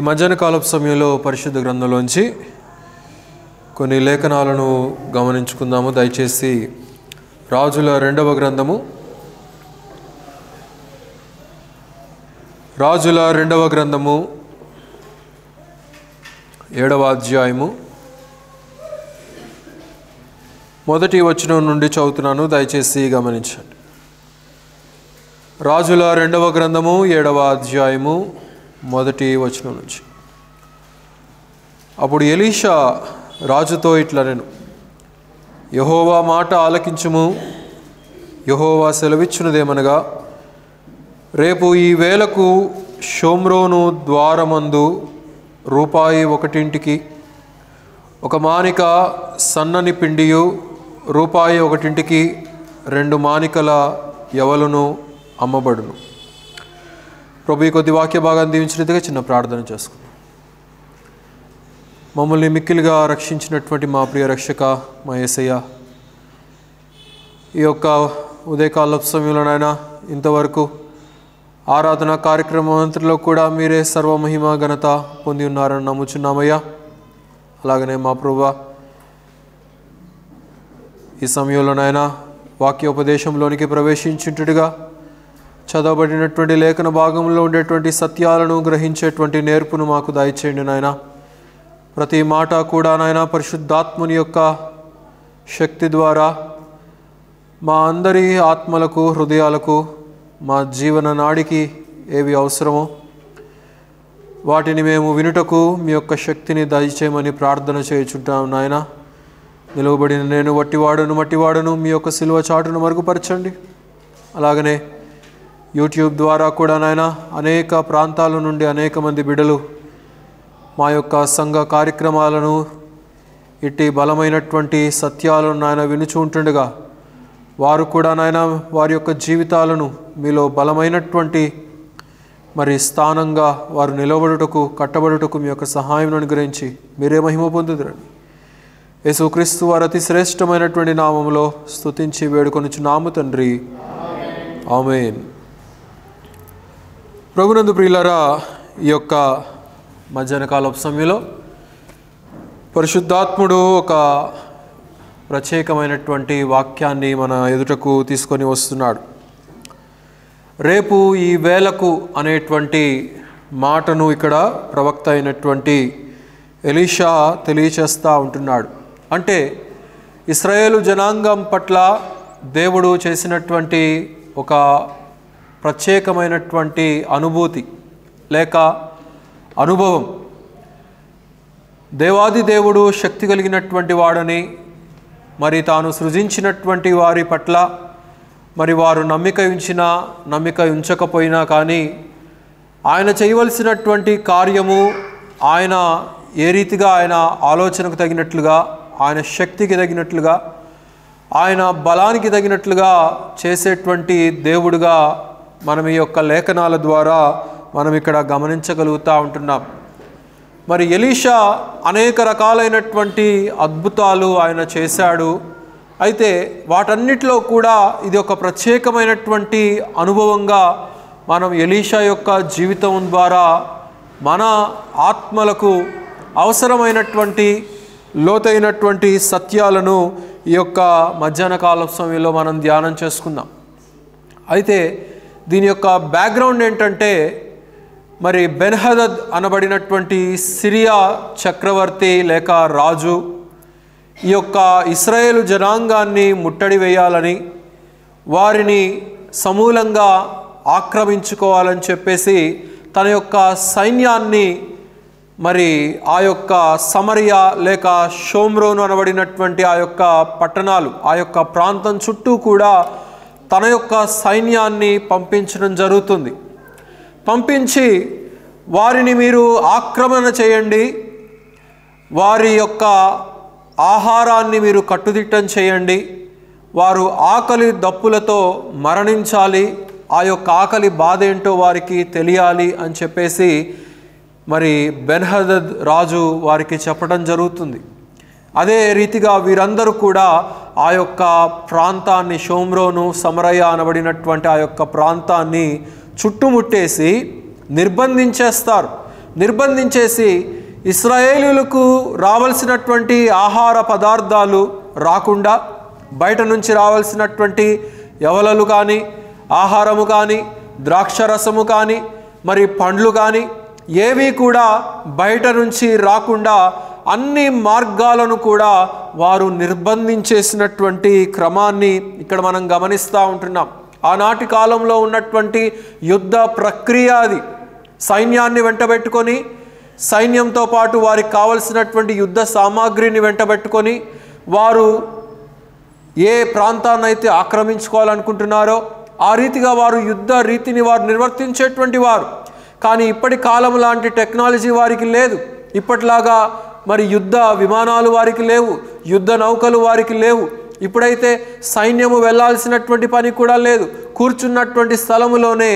ఈ మధ్యాహ్న కాలపు సమయంలో పరిశుద్ధ గ్రంథంలోంచి కొన్ని లేఖనాలను గమనించుకుందాము. దయచేసి రాజుల రెండవ గ్రంథము 7వ అధ్యాయము మొదటి వచనం నుండి చదువుతున్నాను. దయచేసి గమనించండి. రాజుల రెండవ గ్రంథము 7వ అధ్యాయము మొదటి వచనం నుంచి. అప్పుడు ఎలీషా రాజుతో ఇట్లనెను, యెహోవా మాట ఆలకించుము. యెహోవా సెలవిచ్చున్నదేమనగా, రేపు ఈ వేళకు షోమ్రోను ద్వారమందు రూపాయి 1 ఒక మానిక సన్నని పిండియు, రూపాయి 1 2 మానికల యవలును అమ్మబడును. ప్రభు ఈ కొద్ది వాక్య భాగాన్ని దీవించినట్టుగా చిన్న ప్రార్థన చేసుకుందాం. మమ్మల్ని మిక్కిలిగా రక్షించినటువంటి మా ప్రియ రక్షక, మా యేసయ్య, ఈ యొక్క ఉదయకాలపు సమయంలోనైనా ఇంతవరకు ఆరాధన కార్యక్రమం అంతలో కూడా మీరే సర్వమహిమ ఘనత పొంది ఉన్నారని నమ్ముచున్నామయ్యా. అలాగనే మా ప్రభువా, ఈ సమయంలోనైనా వాక్యోపదేశంలోనికి ప్రవేశించుంటుగా చదవబడినటువంటి లేఖన భాగంలో ఉండేటువంటి సత్యాలను గ్రహించేటువంటి నేర్పును మాకు దయచేయండి నాయన. ప్రతి మాట కూడా నాయన పరిశుద్ధాత్ముని యొక్క శక్తి ద్వారా మా అందరి ఆత్మలకు, హృదయాలకు, మా జీవన నాడికి ఏవి అవసరమో వాటిని మేము వినుటకు మీ యొక్క శక్తిని దయచేయమని ప్రార్థన చేయుచుంటాం నాయన. నిలువబడిన నేను మట్టివాడును మీ యొక్క సిలువ చాటును మరుగుపరచండి. అలాగనే యూట్యూబ్ ద్వారా కూడా నాయన అనేక ప్రాంతాల నుండి అనేక మంది బిడ్డలు మా యొక్క సంఘ కార్యక్రమాలను, ఇట్టి బలమైనటువంటి సత్యాలను నాయన వినుచూ ఉంటుండగా వారు కూడా నాయన వారి యొక్క జీవితాలను మీలో బలమైనటువంటి స్థానంగా వారు నిలబడుటకు, కట్టబడుటకు మీ యొక్క సహాయం అనుగ్రహించి మీరే మహిమ పొందుదురండి. యేసుక్రీస్తు వారి అతి శ్రేష్టమైనటువంటి నామములో స్తుతించి వేడుకొనుచున్నాము తండ్రి, ఆమేన్. ప్రభునందు ప్రియులారా, ఈ యొక్క మధ్యాహ్న కాలపు సమయంలో పరిశుద్ధాత్ముడు ఒక ప్రత్యేకమైనటువంటి వాక్యాన్ని మన ఎదుటకు తీసుకొని వస్తున్నాడు. రేపు ఈ వేళకు అనేటువంటి మాటను ఇక్కడ ప్రవక్త అయినటువంటి ఎలీషా తెలియచేస్తూ ఉంటున్నాడు. అంటే ఇశ్రాయేలు జనాంగం పట్ల దేవుడు చేసినటువంటి ఒక ప్రత్యేకమైనటువంటి అనుభూతి లేక అనుభవం, దేవాది దేవుడు శక్తి కలిగినటువంటి వాడని, తాను సృజించినటువంటి వారి పట్ల వారు నమ్మిక ఉంచినా నమ్మిక ఉంచకపోయినా కానీ ఆయన చేయవలసినటువంటి కార్యము ఆయన ఏ రీతిగా ఆయన ఆలోచనకు తగినట్లుగా, ఆయన శక్తికి తగినట్లుగా, ఆయన బలానికి తగినట్లుగా చేసేటువంటి దేవుడుగా మనం ఈ యొక్క లేఖనాల ద్వారా మనం ఇక్కడ గమనించగలుగుతూ ఉంటున్నాం. ఎలీషా అనేక రకాలైనటువంటి అద్భుతాలు ఆయన చేశాడు. అయితే వాటన్నిటిలో కూడా ఇది ఒక ప్రత్యేకమైనటువంటి అనుభవంగా మనం ఎలీషా యొక్క జీవితం ద్వారా మన ఆత్మలకు అవసరమైనటువంటి లోతైనటువంటి సత్యాలను ఈ యొక్క మధ్యాహ్న కాల సమయంలో మనం ధ్యానం చేసుకుందాం. అయితే దీని యొక్క బ్యాక్గ్రౌండ్ ఏంటంటే, బెన్హదద్ అనబడినటువంటి సిరియా చక్రవర్తి లేక రాజు ఈ యొక్క ఇశ్రాయేలు జనాంగాన్ని ముట్టడి వేయాలని, వారిని సమూలంగా ఆక్రమించుకోవాలని చెప్పేసి తన యొక్క సైన్యాన్ని ఆ యొక్క సమరియా లేక షోమ్రోను అనబడినటువంటి ఆ యొక్క పట్టణాలు, ఆ యొక్క ప్రాంతం చుట్టూ కూడా తన యొక్క సైన్యాన్ని పంపించడం జరుగుతుంది. పంపించి వారిని మీరు ఆక్రమణ చేయండి, వారి యొక్క ఆహారాన్ని మీరు కట్టుదిట్టం చేయండి, వారు ఆకలి దప్పులతో మరణించాలి, ఆ యొక్క ఆకలి బాధ ఏంటో వారికి తెలియాలి అని చెప్పేసి బెన్హదద్ రాజు వారికి చెప్పడం జరుగుతుంది. అదే రీతిగా వీరందరూ కూడా ఆ యొక్క ప్రాంతాన్ని, షోమ్రోను సమరయ అనబడినటువంటి ఆ యొక్క ప్రాంతాన్ని చుట్టుముట్టేసి నిర్బంధించేస్తారు. నిర్బంధించేసి ఇశ్రాయేలీయులకు రావాల్సినటువంటి ఆహార పదార్థాలు రాకుండా, బయట నుంచి రావాల్సినటువంటి యవలలు కానీ, ఆహారము కానీ, ద్రాక్షరసము కానీ, మరి పండ్లు కానీ ఏవి కూడా బయట నుంచి రాకుండా అన్ని మార్గాలను కూడా వారు నిర్బంధించేసినటువంటి క్రమాన్ని ఇక్కడ మనం గమనిస్తూ ఉంటున్నాం. ఆనాటి కాలంలో ఉన్నటువంటి యుద్ధ ప్రక్రియ అది. సైన్యాన్ని వెంటబెట్టుకొని, సైన్యంతో పాటు వారికి కావలసినటువంటి యుద్ధ సామాగ్రిని వెంటబెట్టుకొని వారు ఏ ప్రాంతాన్నైతే ఆక్రమించుకోవాలనుకుంటున్నారో ఆ రీతిగా వారు యుద్ధ రీతిని వారు నిర్వర్తించేటువంటి వారు. కానీ ఇప్పటి కాలం లాంటి టెక్నాలజీ వారికి లేదు. ఇప్పటిలాగా మరి యుద్ధ విమానాలు వారికి లేవు, యుద్ధ నౌకలు వారికి లేవు. ఇప్పుడైతే సైన్యము వెళ్ళాల్సినటువంటి పని కూడా లేదు. కూర్చున్నటువంటి స్థలములోనే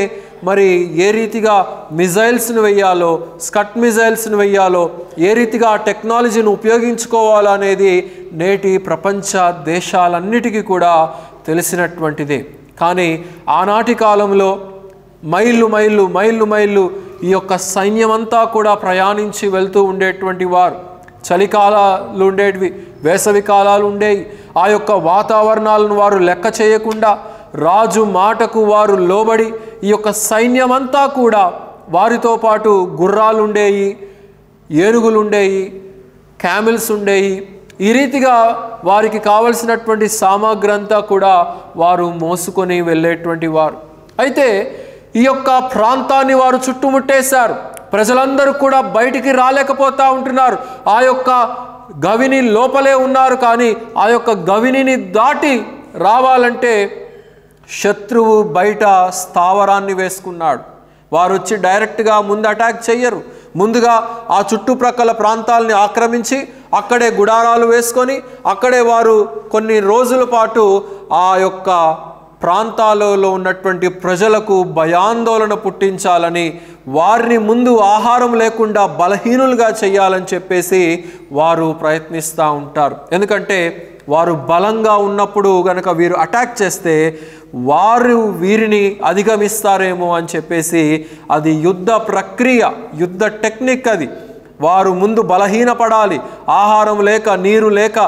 మరి ఏ రీతిగా మిజైల్స్ను వెయ్యాలో, స్కట్ మిజైల్స్ను వెయ్యాలో, ఏ రీతిగా ఆ టెక్నాలజీని ఉపయోగించుకోవాలో అనేది నేటి ప్రపంచ దేశాలన్నిటికీ కూడా తెలిసినటువంటిదే. కానీ ఆనాటి కాలంలో మైళ్ళు మైళ్ళు మైళ్ళు మైళ్ళు ఈ యొక్క సైన్యమంతా కూడా ప్రయాణించి వెళ్తూ ఉండేటువంటి వారు. చలికాలాలు ఉండేటివి, వేసవి కాలాలు ఉండేవి. ఆ యొక్క వాతావరణాలను వారు లెక్క చేయకుండా రాజు మాటకు వారు లోబడి ఈ యొక్క సైన్యమంతా కూడా వారితో పాటు గుర్రాలు ఉండేవి, ఏనుగులు ఉండేవి, క్యామిల్స్ ఉండేవి. ఈ రీతిగా వారికి కావలసినటువంటి సామాగ్రి అంతా కూడా వారు మోసుకొని వెళ్ళేటువంటి వారు. అయితే ఈ యొక్క ప్రాంతాన్ని వారు చుట్టుముట్టేశారు. ప్రజలందరూ కూడా బయటికి రాలేకపోతూ ఉంటున్నారు. ఆ యొక్క గవిని లోపలే ఉన్నారు. కానీ ఆ యొక్క గవినిని దాటి రావాలంటే శత్రువు బయట స్థావరాన్ని వేసుకున్నాడు. వారు వచ్చి డైరెక్ట్గా ముందు అటాక్ చెయ్యరు. ముందుగా ఆ చుట్టుప్రక్కల ప్రాంతాలని ఆక్రమించి అక్కడే గుడారాలు వేసుకొని అక్కడే వారు కొన్ని రోజుల పాటు ఆ యొక్క ప్రాంతాలలో ఉన్నటువంటి ప్రజలకు భయాందోళన పుట్టించాలని, వారిని ముందు ఆహారం లేకుండా బలహీనులుగా చేయాలని చెప్పేసి వారు ప్రయత్నిస్తూ ఉంటారు. ఎందుకంటే వారు బలంగా ఉన్నప్పుడు గనక వీరు అటాక్ చేస్తే వారు వీరిని అధిగమిస్తారేమో అని చెప్పేసి అది యుద్ధ ప్రక్రియ, యుద్ధ టెక్నిక్. అది వారు ముందు బలహీనపడాలి. ఆహారం లేక, నీరు లేక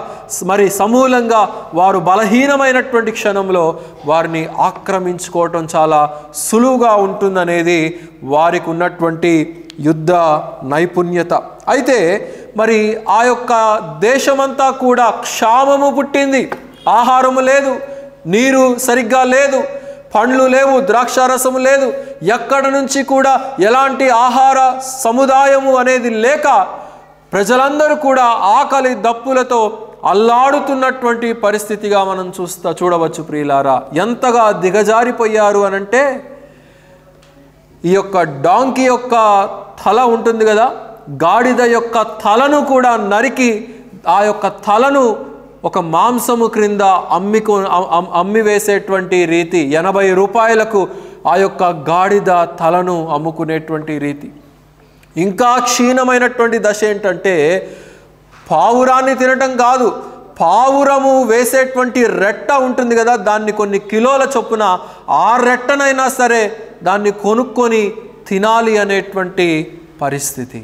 మరి సమూలంగా వారు బలహీనమైనటువంటి క్షణంలో వారిని ఆక్రమించుకోవటం చాలా సులువుగా ఉంటుందనేది వారికి ఉన్నటువంటి యుద్ధ నైపుణ్యత. అయితే మరి ఆ యొక్క దేశమంతా కూడా క్షామము పుట్టింది. ఆహారము లేదు, నీరు సరిగ్గా లేదు, పండ్లు లేవు, ద్రాక్షారసము లేదు. ఎక్కడ నుంచి కూడా ఎలాంటి ఆహార సముదాయము అనేది లేక ప్రజలందరూ కూడా ఆకలి దప్పులతో అల్లాడుతున్నటువంటి పరిస్థితిగా మనం చూడవచ్చు. ప్రియులారా, ఎంతగా దిగజారిపోయారు అనంటే ఈ యొక్క డాంకీ యొక్క తల ఉంటుంది కదా, గాడిద యొక్క తలను కూడా నరికి ఆ యొక్క తలను ఒక మాంసము క్రింద అమ్మివేసేటువంటి రీతి, 80 రూపాయలకు ఆ యొక్క గాడిద తలను అమ్ముకునేటువంటి రీతి. ఇంకా క్షీణమైనటువంటి దశ ఏంటంటే పావురాన్ని తినటం కాదు, పావురము వేసేటువంటి రెట్ట ఉంటుంది కదా, దాన్ని కొన్ని కిలోల చొప్పున ఆ రెట్టనైనా సరే దాన్ని కొనుక్కొని తినాలి అనేటువంటి పరిస్థితి.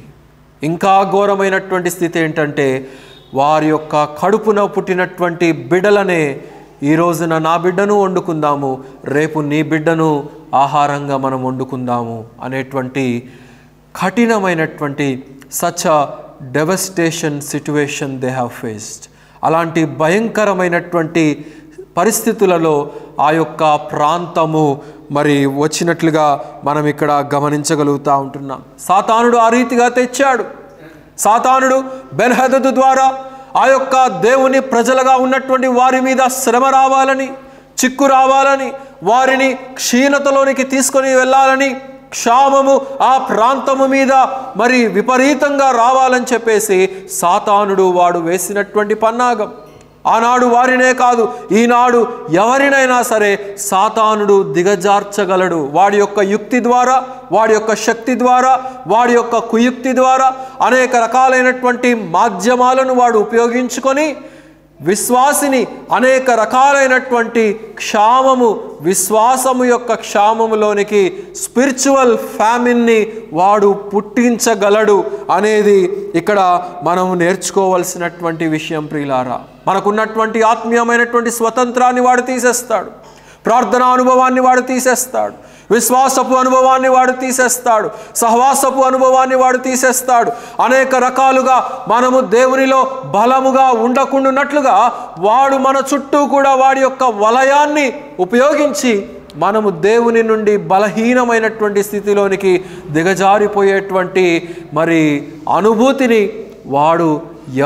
ఇంకా ఘోరమైనటువంటి స్థితి ఏంటంటే వారి యొక్క కడుపున పుట్టినటువంటి బిడ్డలనే ఈ రోజున నా బిడ్డను వండుకుందాము, రేపు నీ బిడ్డను ఆహారంగా మనం వండుకుందాము అనేటువంటి కఠినమైనటువంటి such a devastation situation they have faced. అలాంటి భయంకరమైనటువంటి పరిస్థితులలో ఆ యొక్క ప్రాంతము మరి వచ్చినట్లుగా మనం ఇక్కడ గమనించగలుగుతూ ఉంటున్నాం. సాతానుడు ఆ రీతిగా తెచ్చాడు. సాతానుడు బెన్హదదు ద్వారా ఆ యొక్క దేవుని ప్రజలుగా ఉన్నటువంటి వారి మీద శ్రమ రావాలని, చిక్కు రావాలని, వారిని క్షీణతలోనికి తీసుకొని వెళ్ళాలని, క్షామము ఆ ప్రాంతము మీద మరి విపరీతంగా రావాలని చెప్పేసి సాతానుడు వాడు వేసినటువంటి పన్నాగం. ఆనాడు వారినే కాదు, ఈనాడు ఎవరినైనా సరే సాతానుడు దిగజార్చగలడు. వాడి యొక్క యుక్తి ద్వారా, వాడి యొక్క శక్తి ద్వారా, వాడి యొక్క కుయుక్తి ద్వారా అనేక రకాలైనటువంటి మాధ్యమాలను వాడు ఉపయోగించుకొని విశ్వాసిని అనేక రకాలైనటువంటి క్షామము, విశ్వాసము యొక్క క్షామములోనికి స్పిరిచువల్ ఫ్యామిన్ని వాడు పుట్టించగలడు అనేది ఇక్కడ మనము నేర్చుకోవాల్సినటువంటి విషయం ప్రియులారా. మనకున్నటువంటి ఆత్మీయమైనటువంటి స్వతంత్రాన్ని వాడు తీసేస్తాడు, ప్రార్థనా అనుభవాన్ని వాడు తీసేస్తాడు, విశ్వాసపు అనుభవాన్ని వాడు తీసేస్తాడు, సహవాసపు అనుభవాన్ని వాడు తీసేస్తాడు. అనేక రకాలుగా మనము దేవునిలో బలముగా ఉండకుండానట్లుగా వాడు మన చుట్టూ కూడా వాడి యొక్క వలయాన్ని ఉపయోగించి మనము దేవుని నుండి బలహీనమైనటువంటి స్థితిలోనికి దిగజారిపోయేటువంటి మరి అనుభూతిని వాడు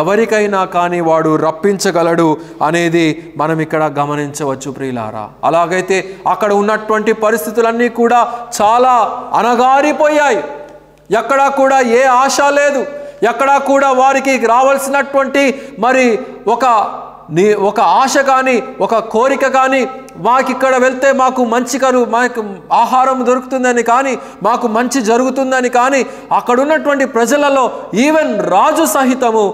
ఎవరికైనా కానీ వాడు రప్పించగలడు అనేది మనం ఇక్కడ గమనించవచ్చు ప్రియులారా. అలాగైతే అక్కడ ఉన్నటువంటి పరిస్థితులన్నీ కూడా చాలా అణగారిపోయాయి. ఎక్కడా కూడా ఏ ఆశ లేదు, ఎక్కడా కూడా వారికి రావాల్సినటువంటి మరి ఒక ఆశ కానీ ఒక కోరిక కానీ, మాకు ఇక్కడ వెళ్తే మాకు మాకు ఆహారం దొరుకుతుందని కానీ, మాకు మంచి జరుగుతుందని కానీ, అక్కడ ఉన్నటువంటి ప్రజలలో ఈవెన్ రాజు సహితము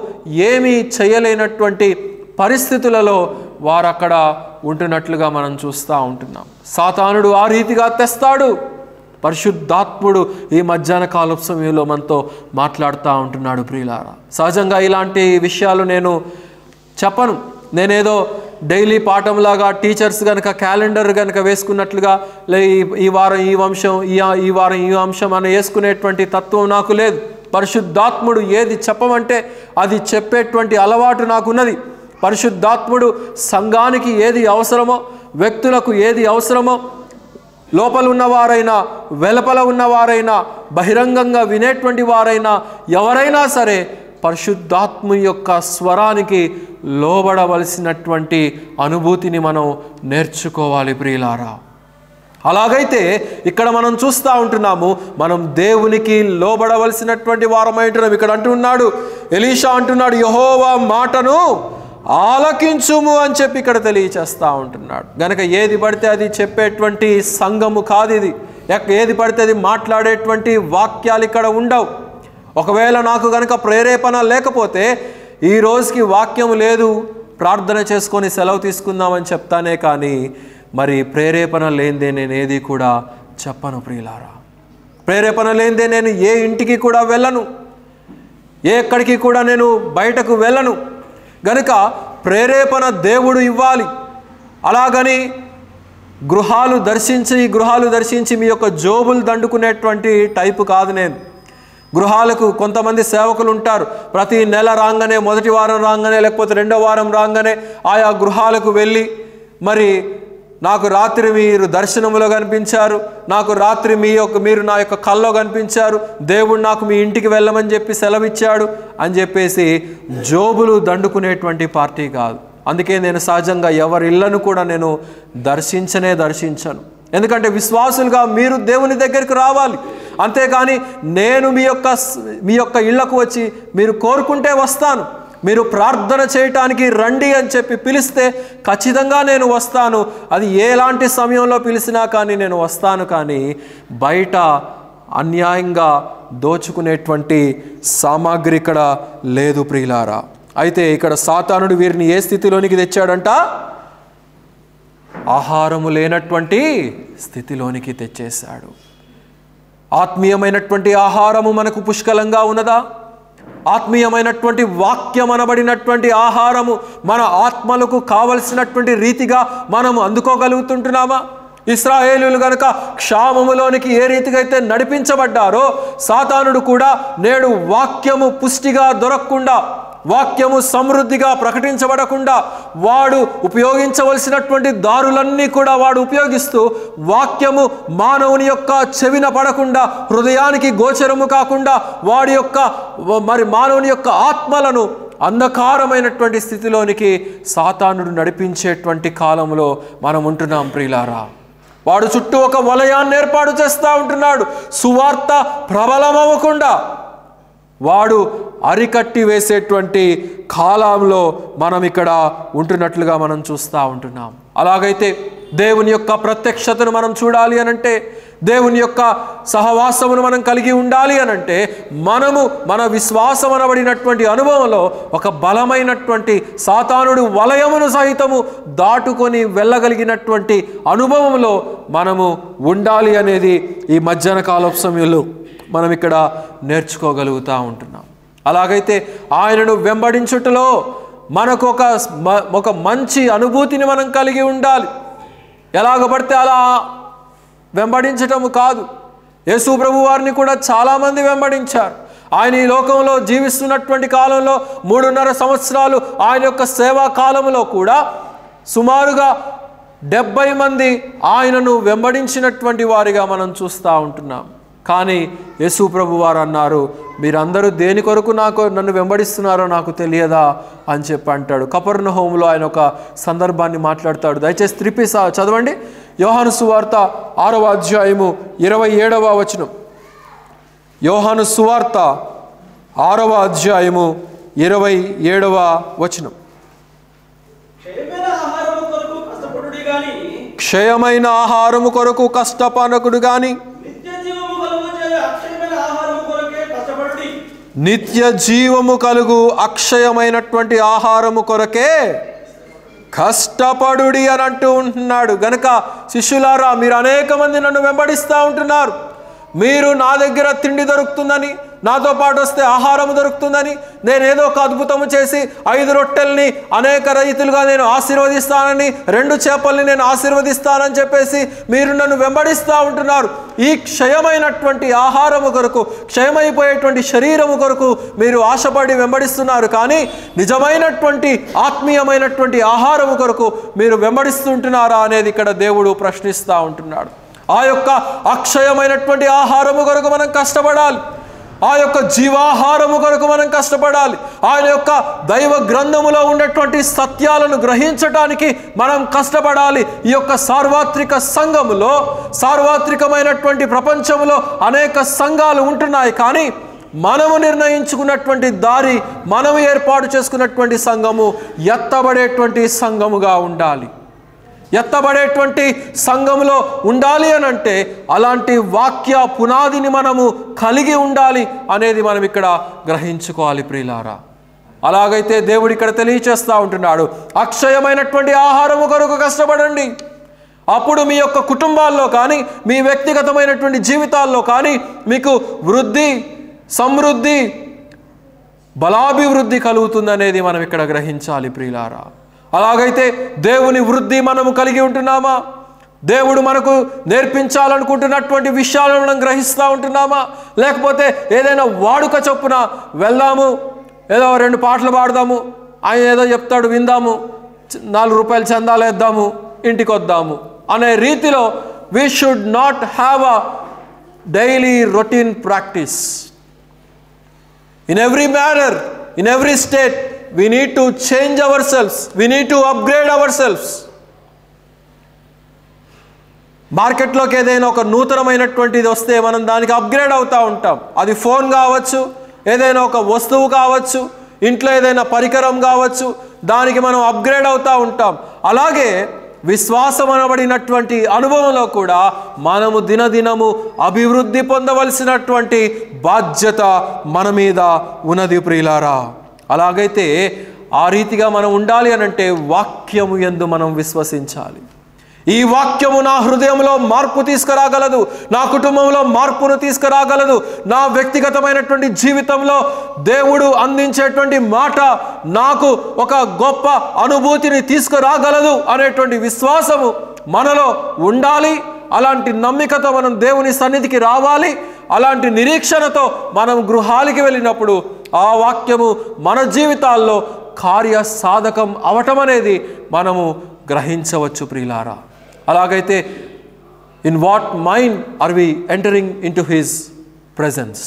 ఏమీ చేయలేనటువంటి పరిస్థితులలో వారు అక్కడ ఉంటున్నట్లుగా మనం చూస్తూ ఉంటున్నాం. సాతానుడు ఆ రీతిగా తెస్తాడు. పరిశుద్ధాత్ముడు ఈ మధ్యాహ్న కాలపు సమయంలో మనతో మాట్లాడుతూ ఉంటున్నాడు ప్రియులారా. సహజంగా ఇలాంటి విషయాలు నేను చెప్పను. నేనేదో డైలీ పాఠంలాగా టీచర్స్ కనుక క్యాలెండర్ కనుక వేసుకున్నట్లుగా ఈ వారం ఈ అంశం, ఈ వారం ఈ అంశం అని వేసుకునేటువంటి తత్వం నాకు లేదు. పరిశుద్ధాత్ముడు ఏది చెప్పమంటే అది చెప్పేటువంటి అలవాటు నాకున్నది. పరిశుద్ధాత్ముడు సంఘానికి ఏది అవసరమో, వ్యక్తులకు ఏది అవసరమో, లోపల ఉన్నవారైనా వెలుపల ఉన్నవారైనా బహిరంగంగా వినేటువంటి వారైనా ఎవరైనా సరే పరిశుద్ధాత్మ యొక్క స్వరానికి లోబడవలసినటువంటి అనుభూతిని మనం నేర్చుకోవాలి ప్రియులారా. అలాగైతే ఇక్కడ మనం చూస్తూ ఉంటున్నాము, మనం దేవునికి లోబడవలసినటువంటి వారమైంటున్నాం. ఇక్కడ అంటున్నాడు, ఎలీషా అంటున్నాడు, యెహోవా మాటను ఆలకించుము అని చెప్పి ఇక్కడ తెలియచేస్తూ ఉంటున్నాడు. గనక ఏది పడితే అది చెప్పేటువంటి సంఘము కాదు ఇది. ఏది పడితే అది మాట్లాడేటువంటి వాక్యాలు ఇక్కడ ఉండవు. ఒకవేళ నాకు గనక ప్రేరేపణ లేకపోతే ఈ రోజుకి వాక్యం లేదు, ప్రార్థన చేసుకొని సెలవు తీసుకుందామని చెప్తానే కానీ మరి ప్రేరేపణ లేనిదే నేను ఏది కూడా చెప్పను ప్రియులారా. ప్రేరేపణ లేనిదే నేను ఏ ఇంటికి కూడా వెళ్ళను, ఎక్కడికి కూడా నేను బయటకు వెళ్ళను. గనుక ప్రేరేపణ దేవుడు ఇవ్వాలి. అలాగని గృహాలు దర్శించి మీ యొక్క జోబులు దండుకునేటువంటి టైపు కాదు నేను. గృహాలకు కొంతమంది సేవకులు ఉంటారు. ప్రతి నెల రాగానే, మొదటి వారం రాగానే, లేకపోతే రెండో వారం రాగానే ఆయా గృహాలకు వెళ్ళి మరి నాకు రాత్రి మీరు దర్శనములో కనిపించారు, నాకు రాత్రి మీరు నా యొక్క కల్లో కనిపించారు, దేవుడు నాకు మీ ఇంటికి వెళ్ళమని చెప్పి సెలవిచ్చాడు అని చెప్పేసి జోబులు దండుకునేటువంటి పార్టీ కాదు. అందుకే నేను సహజంగా ఎవరి ఇళ్లను కూడా నేను దర్శించను. ఎందుకంటే విశ్వాసులుగా మీరు దేవుని దగ్గరికి రావాలి. అంతేకాని నేను మీ యొక్క ఇళ్లకు వచ్చి మీరు కోరుకుంటే వస్తాను, మీరు ప్రార్థన చేయటానికి రండి అని చెప్పి పిలిస్తే ఖచ్చితంగా నేను వస్తాను. అది ఎలాంటి సమయంలో పిలిచినా కానీ నేను వస్తాను. కానీ బయట అన్యాయంగా దోచుకునేటువంటి సామాగ్రి ఇక్కడ లేదు ప్రియులారా. అయితే ఇక్కడ సాతానుడు వీరిని ఏ స్థితిలోనికి తెచ్చాడంట? ఆహారము లేనటువంటి స్థితిలోనికి తెచ్చేశాడు. ఆత్మీయమైనటువంటి ఆహారము మనకు పుష్కలంగా ఉన్నదా? ఆత్మీయమైనటువంటి వాక్యం అనబడినటువంటి ఆహారము మన ఆత్మలకు కావలసినటువంటి రీతిగా మనము అందుకోగలుగుతుంటున్నామా? ఇశ్రాయేలీయులు గనుక క్షామములోనికి ఏ రీతిగా అయితే నడిపించబడ్డారో సాతానుడు కూడా నేడు వాక్యము పుష్టిగా దొరకకుండా, వాక్యము సమృద్ధిగా ప్రకటించబడకుండా వాడు ఉపయోగించవలసినటువంటి దారులన్నీ కూడా వాడు ఉపయోగిస్తూ వాక్యము మానవుని యొక్క చెవిన పడకుండా, హృదయానికి గోచరము కాకుండా వాడి యొక్క మానవుని యొక్క ఆత్మలను అంధకారమైనటువంటి స్థితిలోనికి సాతానుడు నడిపించేటువంటి కాలంలో మనం ఉంటున్నాం ప్రియులారా. వాడు చుట్టూ ఒక వలయాన్ని ఏర్పాటు చేస్తూ ఉంటున్నాడు. సువార్త ప్రబలమవ్వకుండా వాడు అరికట్టి వేసేటువంటి కాలంలో మనం ఇక్కడ ఉంటున్నట్లుగా మనం చూస్తూ ఉంటున్నాం. అలాగైతే దేవుని యొక్క ప్రత్యక్షతను మనం చూడాలి అనంటే, దేవుని యొక్క సహవాసమును మనం కలిగి ఉండాలి అనంటే మనము మన విశ్వాసం అనబడినటువంటి అనుభవంలో ఒక బలమైనటువంటి సాతానుడి వలయమును సహితము దాటుకొని వెళ్ళగలిగినటువంటి అనుభవంలో మనము ఉండాలి అనేది ఈ మధ్యాహ్న కాలపు సమయంలో మనం ఇక్కడ నేర్చుకోగలుగుతూ ఉంటున్నాం. అలాగైతే ఆయనను వెంబడించుటలో మనకు ఒక మంచి అనుభూతిని మనం కలిగి ఉండాలి. ఎలాగబడితే అలా వెంబడించటము కాదు. యేసు ప్రభు వారిని కూడా చాలామంది వెంబడించారు. ఆయన ఈ లోకంలో జీవిస్తున్నటువంటి కాలంలో 3.5 సంవత్సరాలు ఆయన యొక్క సేవా కాలంలో కూడా సుమారుగా 70 మంది ఆయనను వెంబడించినటువంటి వారిగా మనం చూస్తూ ఉంటున్నాం. కానీ యేసు ప్రభు వారు అన్నారు, మీరందరూ దేని కొరకు నన్ను వెంబడిస్తున్నారో నాకు తెలియదా అని చెప్పి అంటాడు. కపెర్నహూములో ఆయన ఒక సందర్భాన్ని మాట్లాడతాడు. దయచేసి తిరిపి చదవండి. యోహాను సువార్త 6వ అధ్యాయము 27వ వచనం. యోహాను సువార్త 6వ అధ్యాయము 27వ వచనం. క్షయమైన ఆహారము కొరకు కష్టపడకుడు గాని నిత్య జీవము కలుగు అక్షయమైనటువంటి ఆహారము కొరకే కష్టపడుడి అని అంటూ ఉంటున్నాడు. గనుక శిష్యులారా, మీరు అనేక మంది నన్ను వెంబడిస్తూ ఉంటున్నారు. మీరు నా దగ్గర తిండి దొరుకుతుందని, నాతో పాటు వస్తే ఆహారం దొరుకుతుందని, నేను ఏదో ఒక అద్భుతము చేసి 5 రొట్టెల్ని అనేక రైతులుగా నేను ఆశీర్వదిస్తానని, 2 చేపల్ని నేను ఆశీర్వదిస్తానని చెప్పేసి మీరు నన్ను వెంబడిస్తూ ఉంటున్నారు. ఈ క్షయమైనటువంటి ఆహారము కొరకు, క్షయమైపోయేటువంటి శరీరము కొరకు మీరు ఆశపడి వెంబడిస్తున్నారు. కానీ నిజమైనటువంటి ఆత్మీయమైనటువంటి ఆహారము కొరకు మీరు వెంబడిస్తుంటున్నారా అనేది ఇక్కడ దేవుడు ప్రశ్నిస్తూ ఉంటున్నాడు. ఆ యొక్క అక్షయమైనటువంటి ఆహారము కొరకు మనం కష్టపడాలి. ఆ యొక్క జీవాహారము కొరకు మనం కష్టపడాలి. ఆయన యొక్క దైవ గ్రంథములో ఉన్నటువంటి సత్యాలను గ్రహించటానికి మనం కష్టపడాలి. ఈ యొక్క సార్వత్రిక సంఘములో, సార్వత్రికమైనటువంటి ప్రపంచంలో అనేక సంఘాలు ఉంటున్నాయి. కానీ మనము నిర్ణయించుకున్నటువంటి దారి, మనము ఏర్పాటు చేసుకున్నటువంటి సంఘము ఎత్తబడేటువంటి సంఘముగా ఉండాలి. ఎత్తబడేటువంటి సంఘములో ఉండాలి అనంటే అలాంటి వాక్య పునాదిని మనము కలిగి ఉండాలి అనేది మనం ఇక్కడ గ్రహించుకోవాలి ప్రియులారా. అలాగైతే దేవుడు ఇక్కడ తెలియచేస్తూ ఉంటున్నాడు, అక్షయమైనటువంటి ఆహారము కొరకు కష్టపడండి. అప్పుడు మీ యొక్క కుటుంబాల్లో కానీ, మీ వ్యక్తిగతమైనటువంటి జీవితాల్లో కానీ మీకు వృద్ధి, సమృద్ధి, బలాభివృద్ధి కలుగుతుందనేది మనం ఇక్కడ గ్రహించాలి ప్రియులారా. అలాగైతే దేవుని వృద్ధి మనము కలిగి ఉంటున్నామా? దేవుడు మనకు నేర్పించాలనుకుంటున్నటువంటి విషయాలను మనం గ్రహిస్తూ ఉంటున్నామా? లేకపోతే ఏదైనా వాడుక చొప్పున వెళ్దాము, ఏదో 2 పాటలు పాడదాము, ఆయన ఏదో చెప్తాడు విందాము, 4 రూపాయలు చందాలు వేద్దాము, ఇంటికి వద్దాము అనే రీతిలో we should not have a daily routine practice. In every manner, in every state, we need to change ourselves. We need to upgrade ourselves. మార్కెట్లోకి ఏదైనా ఒక నూతనమైనటువంటిది వస్తే మనం దానికి అప్గ్రేడ్ అవుతూ ఉంటాం. అది ఫోన్ కావచ్చు, ఏదైనా ఒక వస్తువు కావచ్చు, ఇంట్లో ఏదైనా పరికరం కావచ్చు, దానికి మనం అప్గ్రేడ్ అవుతూ ఉంటాం. అలాగే విశ్వాసం అనబడినటువంటి అనుభవంలో కూడా మనము దినదినము అభివృద్ధి పొందవలసినటువంటి బాధ్యత మన మీద ఉన్నది ప్రియులారా. అలాగైతే ఆ రీతిగా మనం ఉండాలి అనంటే వాక్యము యందు మనం విశ్వసించాలి. ఈ వాక్యము నా హృదయంలో మార్పు తీసుకురాగలదు, నా కుటుంబంలో మార్పును తీసుకురాగలదు, నా వ్యక్తిగతమైనటువంటి జీవితంలో దేవుడు అందించేటువంటి మాట నాకు ఒక గొప్ప అనుభూతిని తీసుకురాగలదు అనేటువంటి విశ్వాసము మనలో ఉండాలి. అలాంటి నమ్మికతో మనం దేవుని సన్నిధికి రావాలి. అలాంటి నిరీక్షణతో మనం గృహాలకి వెళ్ళినప్పుడు ఆ వాక్యము మన జీవితాల్లో కార్య సాధకం అవటం అనేది మనము గ్రహించవచ్చు ప్రియులారా. అలాగైతే in what mind are we entering into his presence?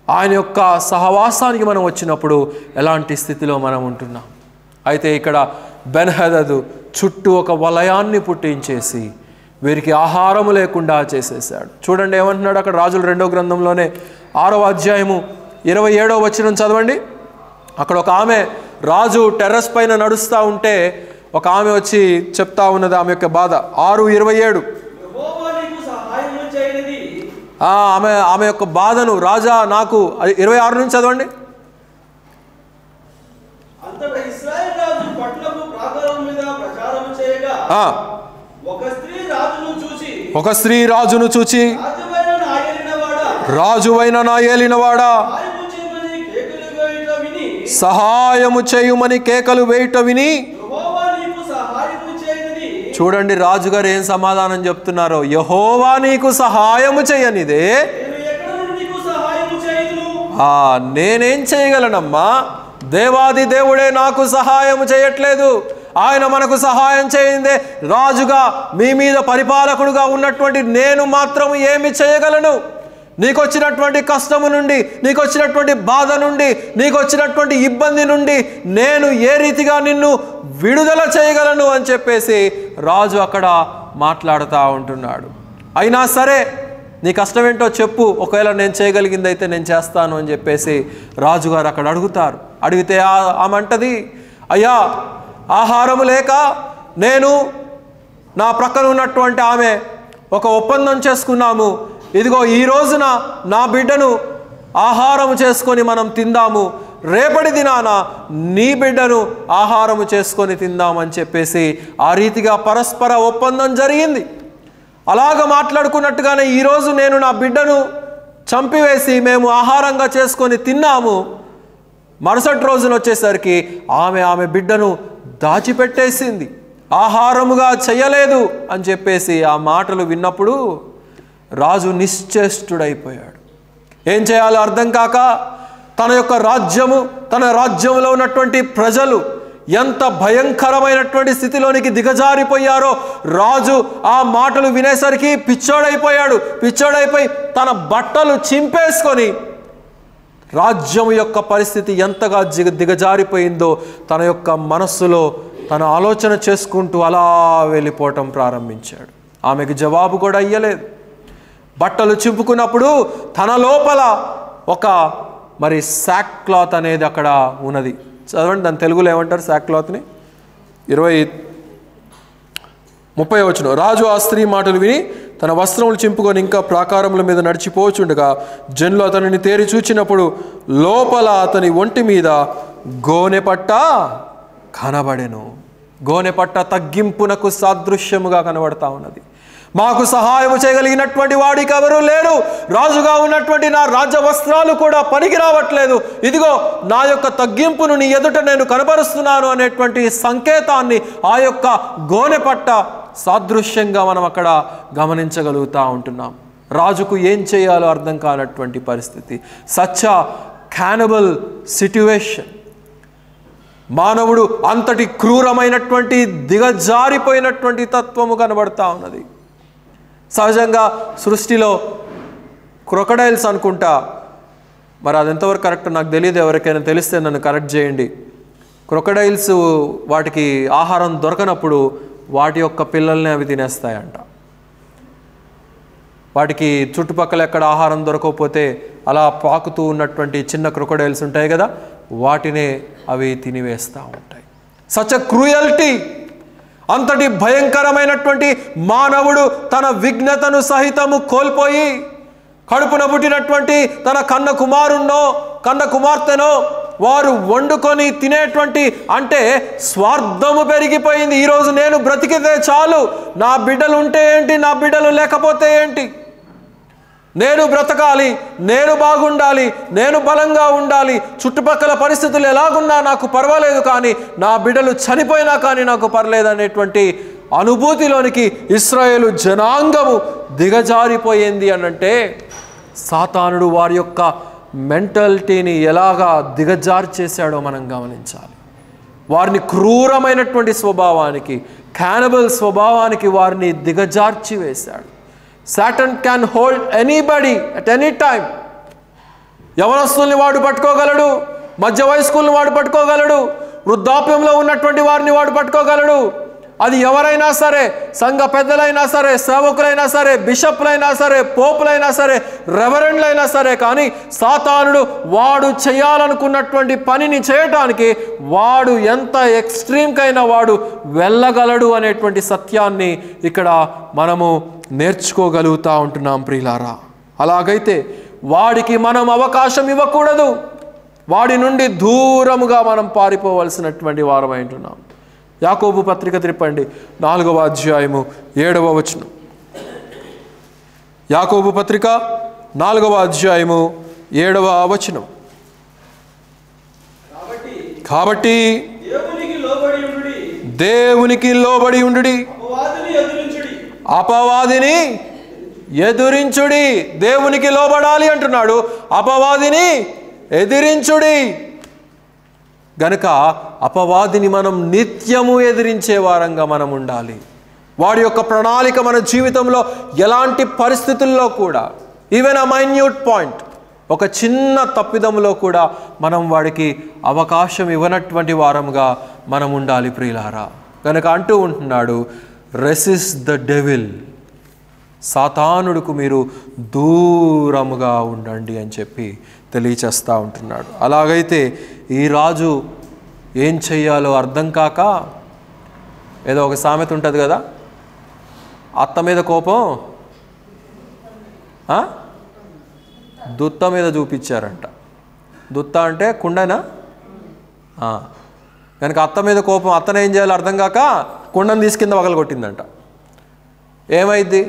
ఆయన యొక్క సహవాసానికి మనం వచ్చినప్పుడు ఎలాంటి స్థితిలో మనం ఉంటున్నాం? అయితే ఇక్కడ బెన్హదదు చుట్టూ ఒక వలయాన్ని పుట్టించేసి వీరికి ఆహారము లేకుండా చేసేసాడు. చూడండి ఏమంటున్నాడు అక్కడ రాజుల 2వ గ్రంథంలోనే 6వ అధ్యాయము 27వ వచనం చదవండి. అక్కడ ఒక ఆమె రాజు టెర్రస్ పైన నడుస్తూ ఉంటే ఒక ఆమె వచ్చి చెప్తా ఉన్నది ఆమె యొక్క బాధ. 6:27. ఆమె యొక్క బాధను రాజా నాకు 26 నుంచి చదవండి. ఒక స్త్రీ రాజును చూచి రాజువైన నా ఏలినవాడా సహాయము చేయుమని కేకలు వేయుట విని. చూడండి రాజుగారు ఏం సమాధానం చెప్తున్నారో. యెహోవా నీకు సహాయము చేయనిదే నేనేం చేయగలనమ్మా? దేవాది దేవుడే నాకు సహాయం చేయట్లేదు. ఆయన మనకు సహాయం చేయిందే. రాజుగా మీ మీద పరిపాలకుడుగా ఉన్నటువంటి నేను మాత్రం ఏమి చేయగలను? నీకు వచ్చినటువంటి కష్టము నుండి, నీకు వచ్చినటువంటి బాధ నుండి, నీకు వచ్చినటువంటి ఇబ్బంది నుండి నేను ఏ రీతిగా నిన్ను విడుదల చేయగలను అని చెప్పేసి రాజు అక్కడ మాట్లాడుతూ ఉంటున్నాడు. అయినా సరే నీ కష్టం ఏంటో చెప్పు, ఒకవేళ నేను చేయగలిగింది అయితే నేను చేస్తాను అని చెప్పేసి రాజుగారు అక్కడ అడుగుతారు. అడిగితే ఆమె అంటది, అయ్యా ఆహారము లేక నేను నా ప్రక్కన ఉన్నటువంటి ఆమె ఒక ఒప్పందం చేసుకున్నాము. ఇదిగో ఈ రోజున నా బిడ్డను ఆహారము చేసుకొని మనం తిందాము, రేపటి దినాన నీ బిడ్డను ఆహారము చేసుకొని తిందామని చెప్పేసి ఆ రీతిగా పరస్పర ఒప్పందం జరిగింది. అలాగ మాట్లాడుకున్నట్టుగానే ఈరోజు నేను నా బిడ్డను చంపివేసి మేము ఆహారంగా చేసుకొని తిన్నాము. మరుసటి రోజున వచ్చేసరికి ఆమె బిడ్డను దాచిపెట్టేసింది, ఆహారముగా చేయలేదు అని చెప్పేసి ఆ మాటలు విన్నప్పుడు రాజు నిశ్చేష్టుడైపోయాడు. ఏం చేయాలో అర్థం కాక తన యొక్క రాజ్యము, తన రాజ్యంలో ఉన్నటువంటి ప్రజలు ఎంత భయంకరమైనటువంటి స్థితిలోనికి దిగజారిపోయారో రాజు ఆ మాటలు వినేసరికి పిచ్చోడైపోయి తన బట్టలు చింపేసుకొని రాజ్యం యొక్క పరిస్థితి ఎంతగా దిగజారిపోయిందో తన యొక్క మనస్సులో తన ఆలోచన చేసుకుంటూ అలా వెళ్ళిపోవటం ప్రారంభించాడు. ఆమెకు జవాబు కూడా ఇయ్యలేదు. బట్టలు చింపుకున్నప్పుడు తన లోపల ఒక సాక్ క్లాత్ అనేది అక్కడ ఉన్నది. చదవండి దాని తెలుగులో ఏమంటారు సాక్ క్లాత్ని. 30వ వచనం. రాజు ఆ స్త్రీ మాటలు విని తన వస్త్రములు చింపుకొని ఇంకా ప్రాకారముల మీద నడిచిపోచుండగా జనులు అతనిని తేరి చూచినప్పుడు లోపల అతని ఒంటి మీద గోనెపట్ట కనబడెను. గోనెపట్ట తగ్గింపునకు సాదృశ్యముగా కనబడతా ఉన్నది. మాకు సహాయం చేయగలిగినటువంటి వాడికి ఎవరూ లేరు. రాజుగా ఉన్నటువంటి నా రాజ్య వస్త్రాలు కూడా పనికి రావట్లేదు. ఇదిగో నా యొక్క తగ్గింపును నీ ఎదుట నేను కనబరుస్తున్నాను అనేటువంటి సంకేతాన్ని ఆ యొక్క గోనెపట్ట సాదృశ్యంగా మనం అక్కడ గమనించగలుగుతూ ఉంటున్నాం. రాజుకు ఏం చేయాలో అర్థం కానటువంటి పరిస్థితి. Such a cannibal situation. మానవుడు అంతటి క్రూరమైనటువంటి దిగజారిపోయినటువంటి తత్వము కనబడతా ఉన్నది. సహజంగా సృష్టిలో క్రొకడైల్స్ అనుకుంటా, మరి అది ఎంతవరకు కరెక్ట్ నాకు తెలియదు, ఎవరికైనా తెలిస్తే నన్ను కరెక్ట్ చేయండి. క్రొకడైల్స్ వాటికి ఆహారం దొరకనప్పుడు వాటి యొక్క పిల్లల్ని అవి తినేస్తాయంట. వాటికి చుట్టుపక్కల ఎక్కడ ఆహారం దొరకకపోతే అలా పాకుతూ ఉన్నటువంటి చిన్న క్రొకడైల్స్ ఉంటాయి కదా, వాటినే అవి తినివేస్తూ ఉంటాయి. Such a cruelty. అంతటి భయంకరమైనటువంటి మానవుడు తన విఘ్నతను సహితము కోల్పోయి కడుపున పుట్టినటువంటి తన కన్న కుమారుణ్ణో కన్న కుమార్తెనో వారు వండుకొని తినేటువంటి అంటే స్వార్థము పెరిగిపోయింది. ఈరోజు నేను బ్రతికితే చాలు, నా బిడ్డలు ఉంటే ఏంటి, నా బిడ్డలు లేకపోతే ఏంటి, నేను బ్రతకాలి, నేను బాగుండాలి, నేను బలంగా ఉండాలి, చుట్టుపక్కల పరిస్థితులు ఎలాగున్నా నాకు పర్వాలేదు, కానీ నా బిడ్డలు చనిపోయినా కానీ నాకు పర్లేదు అనేటువంటి అనుభూతిలోనికి ఇశ్రాయేలు జనాంగము దిగజారిపోయింది అనంటే సాతానుడు వారి యొక్క మెంటాలిటీని ఎలాగా దిగజార్చేశాడో మనం గమనించాలి. వారిని క్రూరమైనటువంటి స్వభావానికి, క్యానబల్ స్వభావానికి వారిని దిగజార్చి వేశాడు. Satan can hold anybody at any time. యవనస్తుల్ని వాడు పట్టుకోగలడు, మధ్య వయస్కుల్ని వాడు పట్టుకోగలడు, వృద్ధాప్యంలో ఉన్నటువంటి వారిని వాడు పట్టుకోగలడు. అది ఎవరైనా సరే, సంఘ పెద్దలైనా సరే, సేవకులైనా సరే, బిషప్లైనా సరే, పోపులైనా సరే, రెవరెండ్లైనా సరే, కానీ సాతానుడు వాడు చేయాలనుకున్నటువంటి పనిని చేయటానికి వాడు ఎంత ఎక్స్ట్రీమ్కైనా వాడు వెళ్ళగలడు అనేటువంటి సత్యాన్ని ఇక్కడ మనము నేర్చుకోగలుగుతూ ఉంటున్నాం ప్రియులారా. అలాగైతే వాడికి మనం అవకాశం ఇవ్వకూడదు. వాడి నుండి దూరముగా మనం పారిపోవలసినటువంటి వారమై ఉంటున్నాం. యాకోబు పత్రిక తిప్పండి, 4వ అధ్యాయము 7వ వచనం. యాకోబు పత్రిక 4వ అధ్యాయము 7వ వచనం. కాబట్టి దేవునికి లోబడి ఉండుడి, అపవాదిని ఎదురించుడి. దేవునికి లోబడాలి అంటున్నాడు, అపవాదిని ఎదిరించుడి. గనుక అపవాదిని మనం నిత్యము ఎదిరించే వారంగా మనం ఉండాలి. వాడి యొక్క ప్రణాళిక మన జీవితంలో ఎలాంటి పరిస్థితుల్లో కూడా, ఈవెన్ అ మైన్యూట్ పాయింట్, ఒక చిన్న తప్పిదంలో కూడా మనం వాడికి అవకాశం ఇవ్వనటువంటి వారంగా మనం ఉండాలి ప్రియులారా. కనుక అంటూ ఉంటున్నాడు, రెసిస్ట్ ద డెవిల్, సాతానుడుకు మీరు దూరముగా ఉండండి అని చెప్పి తెలియచేస్తూ ఉంటున్నాడు. అలాగైతే ఈ రాజు ఏం చెయ్యాలో అర్థం కాక, ఏదో ఒక సామెత ఉంటుంది కదా, అత్త మీద కోపం దుత్త మీద చూపించారంట. దుత్త అంటే కుండనా? కనుక అత్త మీద కోపం, అత్తను ఏం చేయాలో అర్థం కాక కుండను తీసి కింద పగలగొట్టిందంట. ఏమైంది?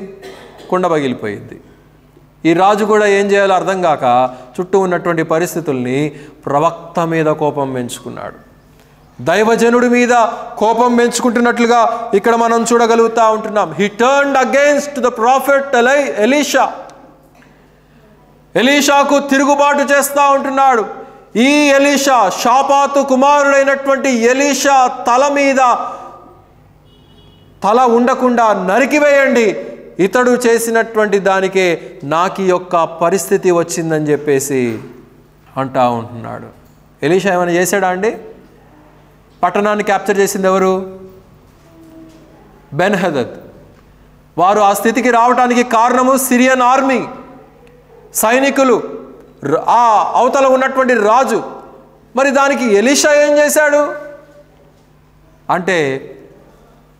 కుండ పగిలిపోయింది. ఈ రాజు కూడా ఏం చేయాలో అర్థం కాక చుట్టూ ఉన్నటువంటి పరిస్థితుల్ని ప్రవక్త మీద కోపం పెంచుకున్నాడు. దైవజనుడి మీద కోపం పెంచుకుంటున్నట్లుగా ఇక్కడ మనం చూడగలుగుతూ ఉంటున్నాం. He turned against the prophet Elisha. ఎలీషాకు తిరుగుబాటు చేస్తూ ఉంటున్నాడు. ఈ ఎలీషా, షాపాతు కుమారుడైనటువంటి ఎలీషా తల మీద తల ఉండకుండా నరికివేయండి, ఇతడు చేసినటువంటి దానికే నాకు యొక్క పరిస్థితి వచ్చిందని చెప్పేసి అంటా ఉంటున్నాడు. ఎలీషా ఏమైనా చేశాడా అండి? పట్టణాన్ని క్యాప్చర్ చేసింది ఎవరు? బెన్హదద్. వారు ఆ స్థితికి రావడానికి కారణము సిరియన్ ఆర్మీ, సైనికులు, ఆ అవతల ఉన్నటువంటి రాజు. మరి దానికి ఎలీషా ఏం చేశాడు అంటే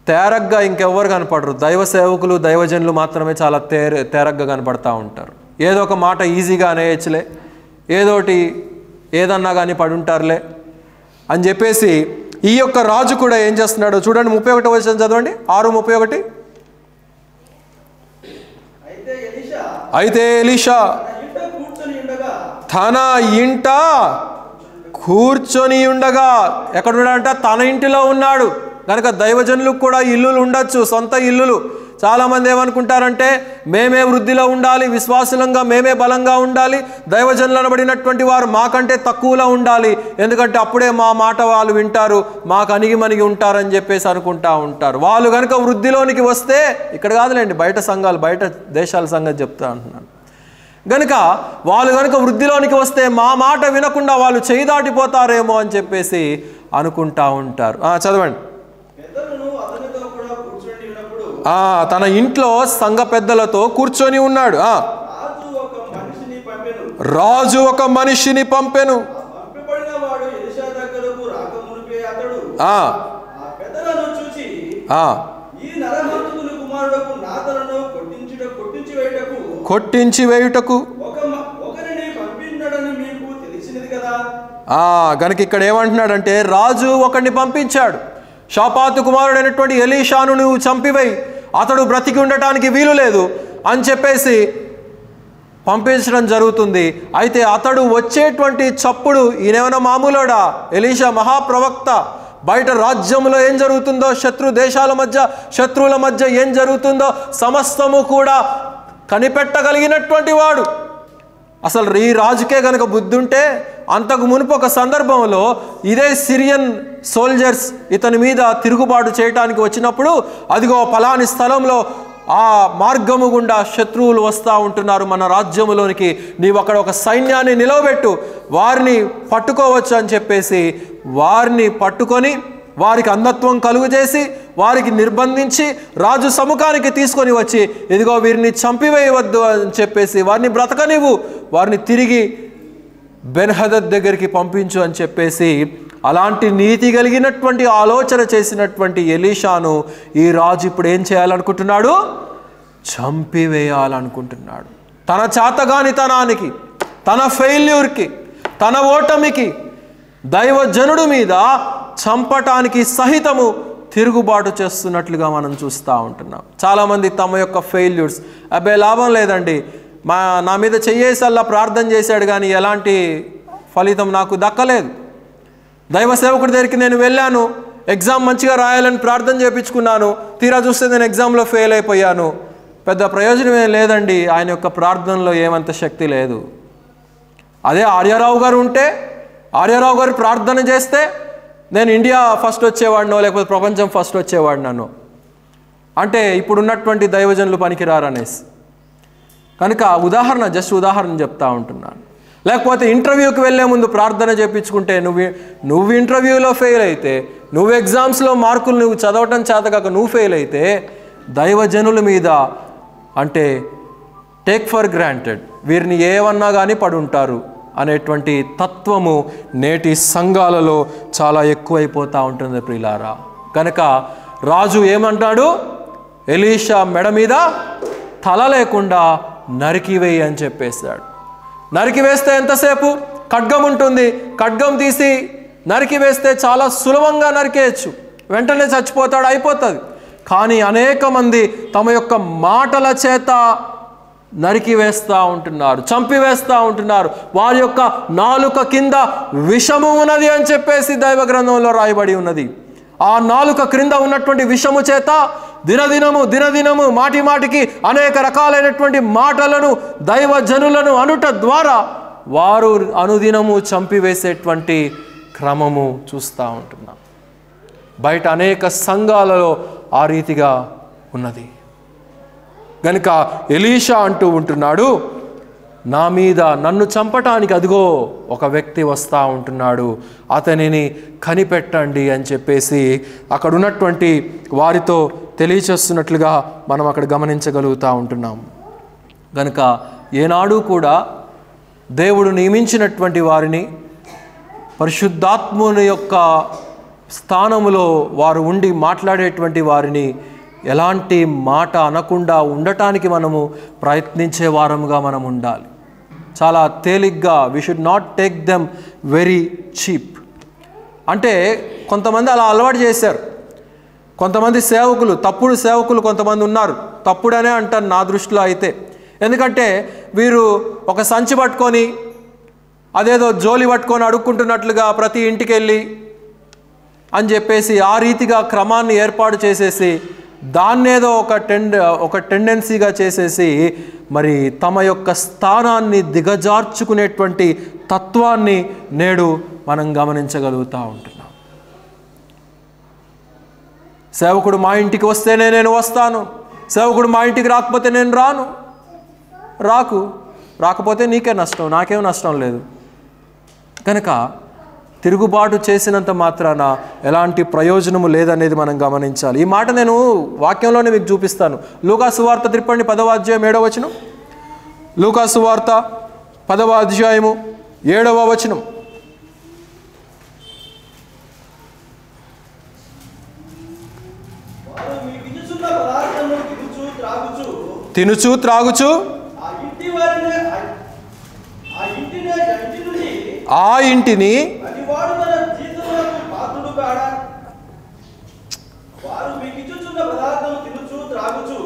తేరగ్గా ఇంకెవ్వరు కనపడరు. దైవ సేవకులు, దైవజనులు మాత్రమే చాలా తేరగ్గా కనపడతా ఉంటారు. ఏదో ఒక మాట ఈజీగా అనేయచ్చులే, ఏదోటి ఏదన్నా కానీ పడుంటారులే అని చెప్పేసి ఈ యొక్క రాజు కూడా ఏం చేస్తున్నాడు చూడండి. 31వ వచనం చదవండి, 6:31. అయితే ఎలీషా తన ఇంట కూర్చొని ఉండగా, ఎక్కడున్నాడంట? తన ఇంటిలో ఉన్నాడు. కనుక దైవజనులకు కూడా ఇల్లులు ఉండొచ్చు, సొంత ఇల్లులు. చాలామంది ఏమనుకుంటారంటే మేమే వృద్ధిలో ఉండాలి, విశ్వాసులంగా మేమే బలంగా ఉండాలి, దైవజనులు అనబడినటువంటి వారు మాకంటే తక్కువలో ఉండాలి, ఎందుకంటే అప్పుడే మా మాట వాళ్ళు వింటారు, మాకు అణిగి మణిగి ఉంటారని చెప్పేసి అనుకుంటా ఉంటారు. వాళ్ళు కనుక వృద్ధిలోనికి వస్తే, ఇక్కడ కాదులేండి, బయట సంఘాలు, బయట దేశాల సంగతి చెప్తా అంటున్నాను. గనుక వాళ్ళు కనుక వృద్ధిలోనికి వస్తే మా మాట వినకుండా వాళ్ళు చేయి దాటిపోతారేమో అని చెప్పేసి అనుకుంటా ఉంటారు. చదవండి. తన ఇంట్లో సంఘ పెద్దలతో కూర్చొని ఉన్నాడు. రాజు ఒక మనిషిని పంపెను. కొట్టించి వేయుటకు గనుక ఇక్కడ ఏమంటున్నాడంటే రాజు ఒకడిని పంపించాడు. షాపాతు కుమారుడైనటువంటి ఎలీషాను నువ్వు చంపివేయి, అతడు బ్రతికి ఉండటానికి వీలు లేదు అని చెప్పేసి పంపించడం జరుగుతుంది. అయితే అతడు వచ్చేటువంటి చప్పుడు ఈయనేమైనా మామూలుడా? ఎలీషా మహాప్రవక్త. బయట రాజ్యంలో ఏం జరుగుతుందో, శత్రు దేశాల మధ్య, శత్రువుల మధ్య ఏం జరుగుతుందో సమస్తము కూడా కనిపెట్టగలిగినటువంటి వాడు. అసలు ఈ రాజుకే కనుక బుద్ధి ఉంటే అంతకు మునుపు ఒక సందర్భంలో ఇదే సిరియన్ సోల్జర్స్ ఇతని మీద తిరుగుబాటు చేయడానికి వచ్చినప్పుడు, అదిగో పలాని స్థలంలో ఆ మార్గము గుండా శత్రువులు వస్తూ ఉంటున్నారు మన రాజ్యములోనికి, నీవు అక్కడ ఒక సైన్యాన్ని నిలవబెట్టు, వారిని పట్టుకోవచ్చు అని చెప్పేసి వారిని పట్టుకొని వారికి అంధత్వం కలుగు చేసి వారికి నిర్బంధించి రాజు సముఖానికి తీసుకొని వచ్చి, ఇదిగో వీరిని చంపివేయవద్దు అని చెప్పేసి వారిని బ్రతకనివ్వు, వారిని తిరిగి బెన్హదద్ దగ్గరికి పంపించు అని చెప్పేసి అలాంటి నీతి కలిగినటువంటి ఆలోచన చేసినటువంటి ఎలీషాను ఈ రాజు ఇప్పుడు ఏం చేయాలనుకుంటున్నాడు? చంపివేయాలనుకుంటున్నాడు. తన చాతగానితనానికి, తన ఫెయిల్యూర్కి, తన ఓటమికి దైవజనుడి మీద చంపటానికి సహితము తిరుగుబాటు చేస్తున్నట్లుగా మనం చూస్తూ ఉంటున్నాం. చాలామంది తమ యొక్క ఫెయిల్యూర్స్, అబ్బే లాభం లేదండి, నా మీద చెయ్యేసల్లా ప్రార్థన చేశాడు కానీ ఎలాంటి ఫలితం నాకు దక్కలేదు. దైవ సేవకుడి దగ్గరికి నేను వెళ్ళాను, ఎగ్జామ్ మంచిగా రాయాలని ప్రార్థన చేయించుకున్నాను, తీరా చూస్తే నేను ఎగ్జామ్లో ఫెయిల్ అయిపోయాను. పెద్ద ప్రయోజనం ఏం లేదండి, ఆయన యొక్క ప్రార్థనలో ఏమంత శక్తి లేదు. అదే ఆర్యారావు గారు ఉంటే, ఆర్యారావు గారు ప్రార్థన చేస్తే నేను ఇండియా ఫస్ట్ వచ్చేవాడినో లేకపోతే ప్రపంచం ఫస్ట్ వచ్చేవాడినో. అంటే ఇప్పుడున్నటువంటి దైవజనులు పనికిరారనేసి. కనుక జస్ట్ ఉదాహరణ చెప్తా ఉంటున్నాను. లేకపోతే ఇంటర్వ్యూకి వెళ్ళే ముందు ప్రార్థన చేయించుకుంటే నువ్వు ఇంటర్వ్యూలో ఫెయిల్ అయితే, నువ్వు ఎగ్జామ్స్లో మార్కులు నువ్వు చదవటం చేతకాక నువ్వు ఫెయిల్ అయితే, దైవజనుల మీద అంటే టేక్ ఫర్ గ్రాంటెడ్, వీరిని ఏమన్నా కానీ పడుంటారు అనేటువంటి తత్వము నేటి సంఘాలలో చాలా ఎక్కువైపోతూ ఉంటుంది ప్రియులారా. కనుక రాజు ఏమంటాడు, ఎలీషా మెడ మీద తల లేకుండా నరికివేయి అని చెప్పేశాడు. నరికివేస్తే ఎంతసేపు? ఖడ్గం ఉంటుంది, ఖడ్గం తీసి నరికివేస్తే చాలా సులభంగా నరికేయచ్చు, వెంటనే చచ్చిపోతాడు, అయిపోతుంది. కానీ అనేక మంది తమ యొక్క మాటల చేత నరికివేస్తూ ఉంటున్నారు, చంపివేస్తూ ఉంటున్నారు. వారి యొక్క నాలుక కింద విషము ఉన్నది అని చెప్పేసి దైవ గ్రంథంలో రాయబడి ఉన్నది. ఆ నాలుక క్రింద ఉన్నటువంటి విషము చేత దినదినము మాటికి అనేక రకాలైనటువంటి మాటలను దైవజనులను అనుట ద్వారా వారు అనుదినము చంపివేసేటువంటి క్రమము చూస్తూ ఉంటున్నాం. బయట అనేక సంఘాలలో ఆ రీతిగా ఉన్నది. గనుక ఎలీషా అంటూ ఉంటున్నాడు, నా మీద నన్ను చంపటానికి అదిగో ఒక వ్యక్తి వస్తూ ఉంటున్నాడు, అతనిని కనిపెట్టండి అని చెప్పేసి అక్కడ ఉన్నటువంటి వారితో తెలియచేస్తున్నట్లుగా మనం అక్కడ గమనించగలుగుతూ ఉంటున్నాం. గనుక ఏనాడు కూడా దేవుడు నియమించినటువంటి వారిని, పరిశుద్ధాత్ముని యొక్క స్థానములో వారు ఉండి మాట్లాడేటువంటి వారిని ఎలాంటి మాట అనకుండా ఉండటానికి మనము ప్రయత్నించే వారముగా మనం ఉండాలి. చాలా తేలిగ్గా, we should not take them very cheap. అంటే కొంతమంది అలా అలవాటు చేశారు. కొంతమంది సేవకులు, తప్పుడు సేవకులు కొంతమంది ఉన్నారు. తప్పుడనే అంటారు నా దృష్టిలో అయితే. ఎందుకంటే వీరు ఒక సంచి పట్టుకొని అదేదో జోలి పట్టుకొని అడుక్కుంటున్నట్లుగా ప్రతి ఇంటికి వెళ్ళి అని చెప్పేసి ఆ రీతిగా క్రమాన్ని ఏర్పాటు చేసేసి దాన్నేదో ఒక టెండెన్సీగా చేసేసి మరి తమ యొక్క స్థానాన్ని దిగజార్చుకునేటువంటి తత్వాన్ని నేడు మనం గమనించగలుగుతూ ఉంటున్నాం. సేవకుడు మా ఇంటికి వస్తేనే నేను వస్తాను, సేవకుడు మా ఇంటికి రాకపోతే నేను రాను. రాకపోతే నీకే నష్టం, నాకేం నష్టం లేదు. కనుక తిరుగుబాటు చేసినంత మాత్రాన ఎలాంటి ప్రయోజనము లేదనేది మనం గమనించాలి. ఈ మాట నేను వాక్యంలోనే మీకు చూపిస్తాను. లూకా సువార్త 10వ అధ్యాయం 7వ వచనం. లూకా సువార్త 10వ అధ్యాయము 7వ వచనం. తినుచు త్రాగుచు ఆ ఇంటిని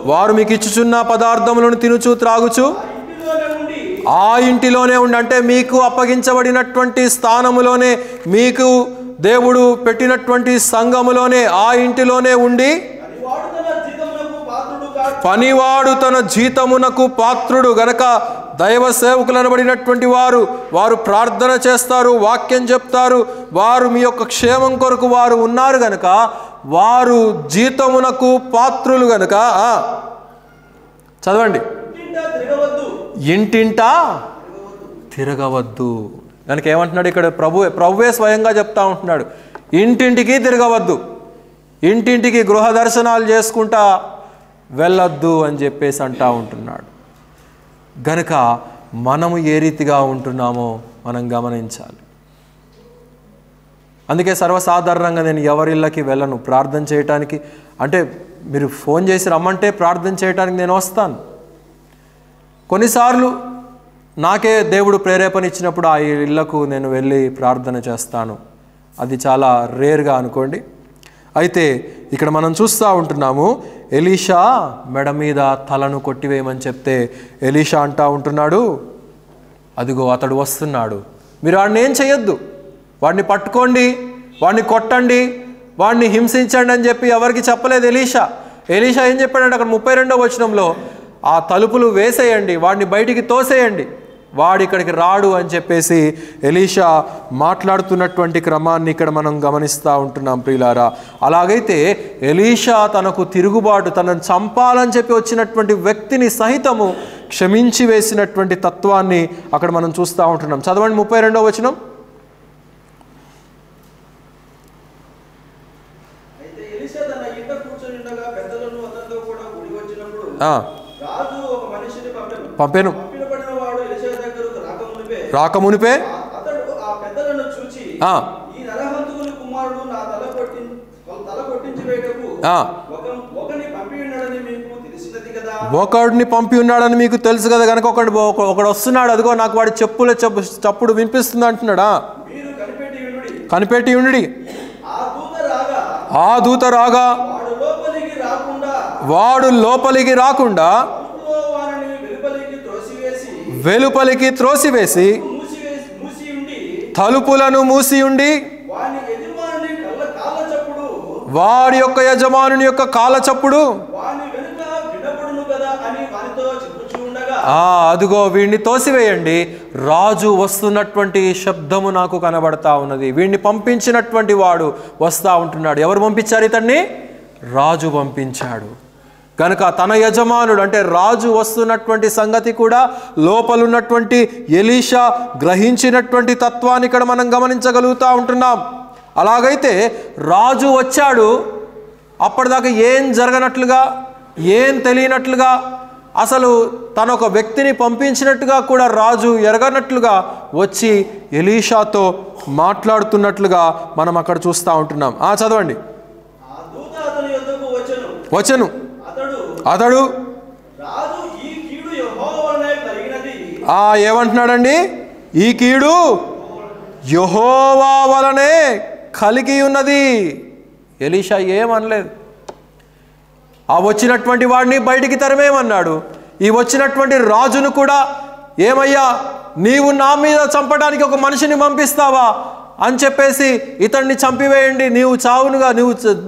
వారు మీకు ఇచ్చుచున్న పదార్థములను తినుచు త్రాగుచు ఆ ఇంటిలోనే ఉండి, అంటే మీకు అప్పగించబడినటువంటి స్థానములోనే, మీకు దేవుడు పెట్టినటువంటి సంఘములోనే, ఆ ఇంటిలోనే ఉండి పనివాడు తన జీతమునకు పాత్రుడు. గనక దైవ సేవకులు అనబడినటువంటి వారు ప్రార్థన చేస్తారు, వాక్యం చెప్తారు, వారు మీ యొక్క క్షేమం కొరకు వారు ఉన్నారు గనక వారు జీతమునకు పాత్రులు. గనక చదవండి, ఇంటింటా తిరగవద్దు. కనుక ఏమంటున్నాడు ఇక్కడ? ప్రభువే స్వయంగా చెప్తా ఉంటున్నాడు, ఇంటింటికి తిరగవద్దు, ఇంటింటికి గృహ దర్శనాలు చేసుకుంటా వెళ్ళొద్దు అని చెప్పేసి అంటా ఉంటున్నాడు. గనుక మనము ఏ రీతిగా ఉంటున్నామో మనం గమనించాలి. అందుకే సర్వసాధారణంగా నేను ఎవరిళ్ళకి వెళ్ళను ప్రార్థన చేయటానికి. అంటే మీరు ఫోన్ చేసి రమ్మంటే ప్రార్థన చేయటానికి నేను వస్తాను. కొన్నిసార్లు నాకే దేవుడు ప్రేరేపణ ఇచ్చినప్పుడు ఆ ఇళ్లకు నేను వెళ్ళి ప్రార్థన చేస్తాను. అది చాలా రేర్గా అనుకోండి. అయితే ఇక్కడ మనం చూస్తూ ఉంటున్నాము, ఎలీషా మెడ మీద తలను కొట్టివేయమని చెప్తే ఎలీషా అంటా ఉంటున్నాడు, అదిగో అతడు వస్తున్నాడు, మీరు వాడిని ఏం చేయొద్దు, వాడిని పట్టుకోండి, వాడిని కొట్టండి, వాడిని హింసించండి అని చెప్పి ఎవరికి చెప్పలేదు ఎలీషా. ఎలీషా ఏం చెప్పాడంటే అక్కడ 32వ వచనంలో, ఆ తలుపులు వేసేయండి, వాడిని బయటికి తోసేయండి, వాడు ఇక్కడికి రాడు అని చెప్పేసి ఎలీషా మాట్లాడుతున్నటువంటి క్రమాన్ని ఇక్కడ మనం గమనిస్తూ ఉంటున్నాం ప్రియులారా. అలాగైతే ఎలీషా తనకు తిరుగుబాటు, తనను చంపాలని చెప్పి వచ్చినటువంటి వ్యక్తిని సహితము క్షమించి వేసినటువంటి తత్వాన్ని అక్కడ మనం చూస్తూ ఉంటున్నాం. చదవండి 32వ వచనం. పంపెను. రాకమునిపే ఒకడిని పంపి ఉన్నాడని మీకు తెలుసు కదా, కనుక ఒకడు వస్తున్నాడు, అదిగో నాకు వాడి చెప్పుల చప్పుడు వినిపిస్తుంది అంటున్నాడా. కనిపెట్టి ఉండి ఆ దూత రాగా వాడు లోపలికి రాకుండా వెలుపలికి త్రోసివేసి తలుపులను మూసి ఉండి వాడి యొక్క యజమానుని యొక్క కాళ్ళ చప్పుడు అదిగో వీడిని తోసివేయండి, రాజు వస్తున్నటువంటి శబ్దము నాకు కనబడతా ఉన్నది, వీడిని పంపించినటువంటి వాడు వస్తూ ఉంటున్నాడు. ఎవరు పంపించారు ఇతన్ని? రాజు పంపించాడు. కనుక తన యజమానుడు అంటే రాజు వస్తున్నటువంటి సంగతి కూడా లోపలున్నటువంటి ఎలీషా గ్రహించినటువంటి తత్వాన్ని ఇక్కడ మనం గమనించగలుగుతూ ఉంటున్నాం. అలాగైతే రాజు వచ్చాడు, అప్పటిదాకా ఏం జరగనట్లుగా, ఏం తెలియనట్లుగా, అసలు తన ఒక వ్యక్తిని పంపించినట్టుగా కూడా రాజు ఎరగనట్లుగా వచ్చి ఎలీషాతో మాట్లాడుతున్నట్లుగా మనం అక్కడ చూస్తూ ఉంటున్నాం. చదవండి. వచ్చెను అతడు ఏమంటున్నాడండి? ఈ కీడు యెహోవా వలనే కలిగి ఉన్నది. ఎలీషా ఏమనలేదు. ఆ వచ్చినటువంటి వాడిని బయటికి తరమేమన్నాడు. ఈ వచ్చినటువంటి రాజును కూడా, ఏమయ్యా నీవు నా మీద చంపడానికి ఒక మనిషిని పంపిస్తావా అని చెప్పేసి ఇతన్ని చంపివేయండి, నీవు చావునుగా,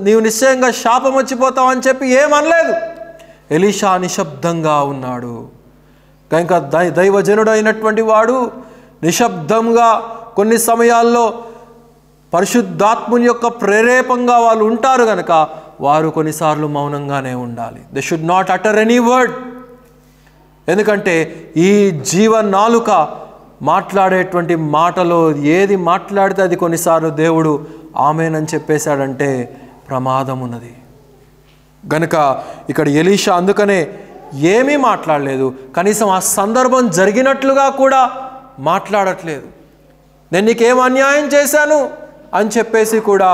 నీవు నిశ్చయంగా శాపం వచ్చిపోతావు అని చెప్పి ఏమనలేదు. ఎలీషా నిశ్శబ్దంగా ఉన్నాడు. కనుక దైవజనుడు అయినటువంటి వాడు నిశ్శబ్దంగా కొన్ని సమయాల్లో పరిశుద్ధాత్ముని యొక్క ప్రేరేపంగా వాళ్ళు ఉంటారు కనుక వారు కొన్నిసార్లు మౌనంగానే ఉండాలి. They should not utter any word. ఎందుకంటే ఈ జీవనాలుక మాట్లాడేటువంటి మాటలో ఏది మాట్లాడితే అది కొన్నిసార్లు దేవుడు ఆమేనని చెప్పేశాడంటే ప్రమాదం ఉన్నది. గనుక ఇక్కడ ఎలీషా అందుకనే ఏమీ మాట్లాడలేదు. కనీసం ఆ సందర్భం జరిగినట్లుగా కూడా మాట్లాడట్లేదు. నేను నీకేం అన్యాయం చేశాను అని చెప్పేసి కూడా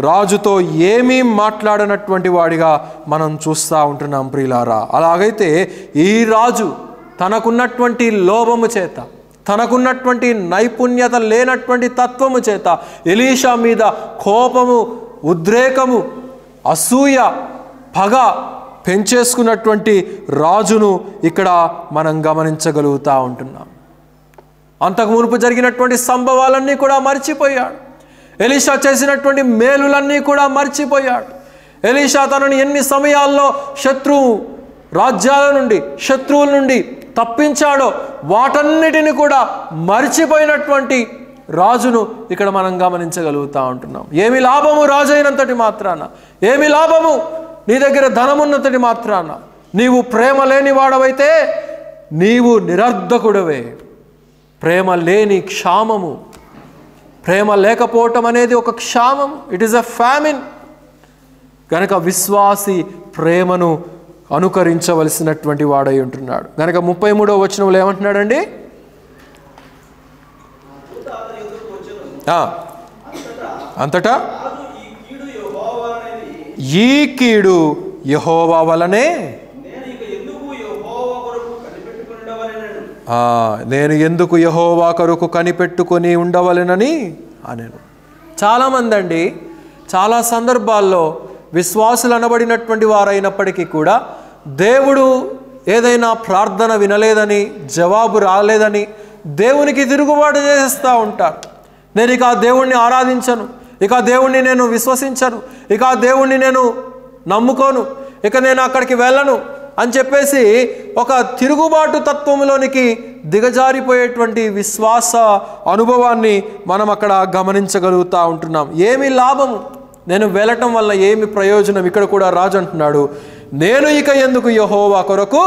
రాజుతో ఏమీ మాట్లాడనటువంటి వాడిగా మనం చూస్తూ ఉంటున్నాం ప్రియులారా. అలాగైతే ఈ రాజు తనకున్నటువంటి లోభము చేత, తనకున్నటువంటి నైపుణ్యత లేనటువంటి తత్వము చేత ఎలీషా మీద కోపము, ఉద్రేకము, అసూయ, పగ పెంచేసుకున్నటువంటి రాజును ఇక్కడ మనం గమనించగలుగుతూ ఉంటున్నాం. అంతకు మునుపు జరిగినటువంటి సంభవాలన్నీ కూడా మర్చిపోయాడు. ఎలీషా చేసినటువంటి మేలులన్నీ కూడా మర్చిపోయాడు. ఎలీషా తనని ఎన్ని సమయాల్లో రాజ్యాల నుండి, శత్రువుల నుండి తప్పించాడో వాటన్నిటిని కూడా మర్చిపోయినటువంటి రాజును ఇక్కడ మనం గమనించగలుగుతూ ఉంటున్నాం. ఏమి లాభము రాజు అయినంతటి మాత్రాన, ఏమి లాభము నీ దగ్గర ధనమున్నతటి మాత్రాన, నీవు ప్రేమ లేని వాడవైతే నీవు నిరర్ధకుడవే. ప్రేమ లేని క్షామము, ప్రేమ లేకపోవటం అనేది ఒక క్షామం. It is a famine. కనుక విశ్వాసి ప్రేమను అనుకరించవలసినటువంటి వాడై ఉంటున్నాడు. కనుక 33వ వచనంలో ఏమంటున్నాడండి? అంతటా ఈ కీడు యెహోవా వలనే నేను ఎందుకు యెహోవా కొరకు కనిపెట్టుకొని ఉండవలెనని అనేను. చాలామంది అండి చాలా సందర్భాల్లో విశ్వాసులు అనబడినటువంటి వారైనప్పటికీ కూడా దేవుడు ఏదైనా ప్రార్థన వినలేదని, జవాబు రాలేదని దేవునికి తిరుగుబాటు చేస్తూ ఉంటారు. నేను ఇక ఆ దేవుణ్ణి ఆరాధించను, ఇక ఆ దేవుణ్ణి నేను విశ్వసించను, ఇక ఆ దేవుణ్ణి నేను నమ్ముకోను, ఇక నేను అక్కడికి వెళ్ళను అని చెప్పేసి ఒక తిరుగుబాటు తత్వంలోనికి దిగజారిపోయేటువంటి విశ్వాస అనుభవాన్ని మనం అక్కడ గమనించగలుగుతూ ఉంటున్నాం. ఏమి లాభము, నేను వెళ్ళటం వల్ల ఏమి ప్రయోజనం? ఇక్కడ కూడా రాజు అంటున్నాడు, నేను ఇక ఎందుకు యెహోవా కొరకు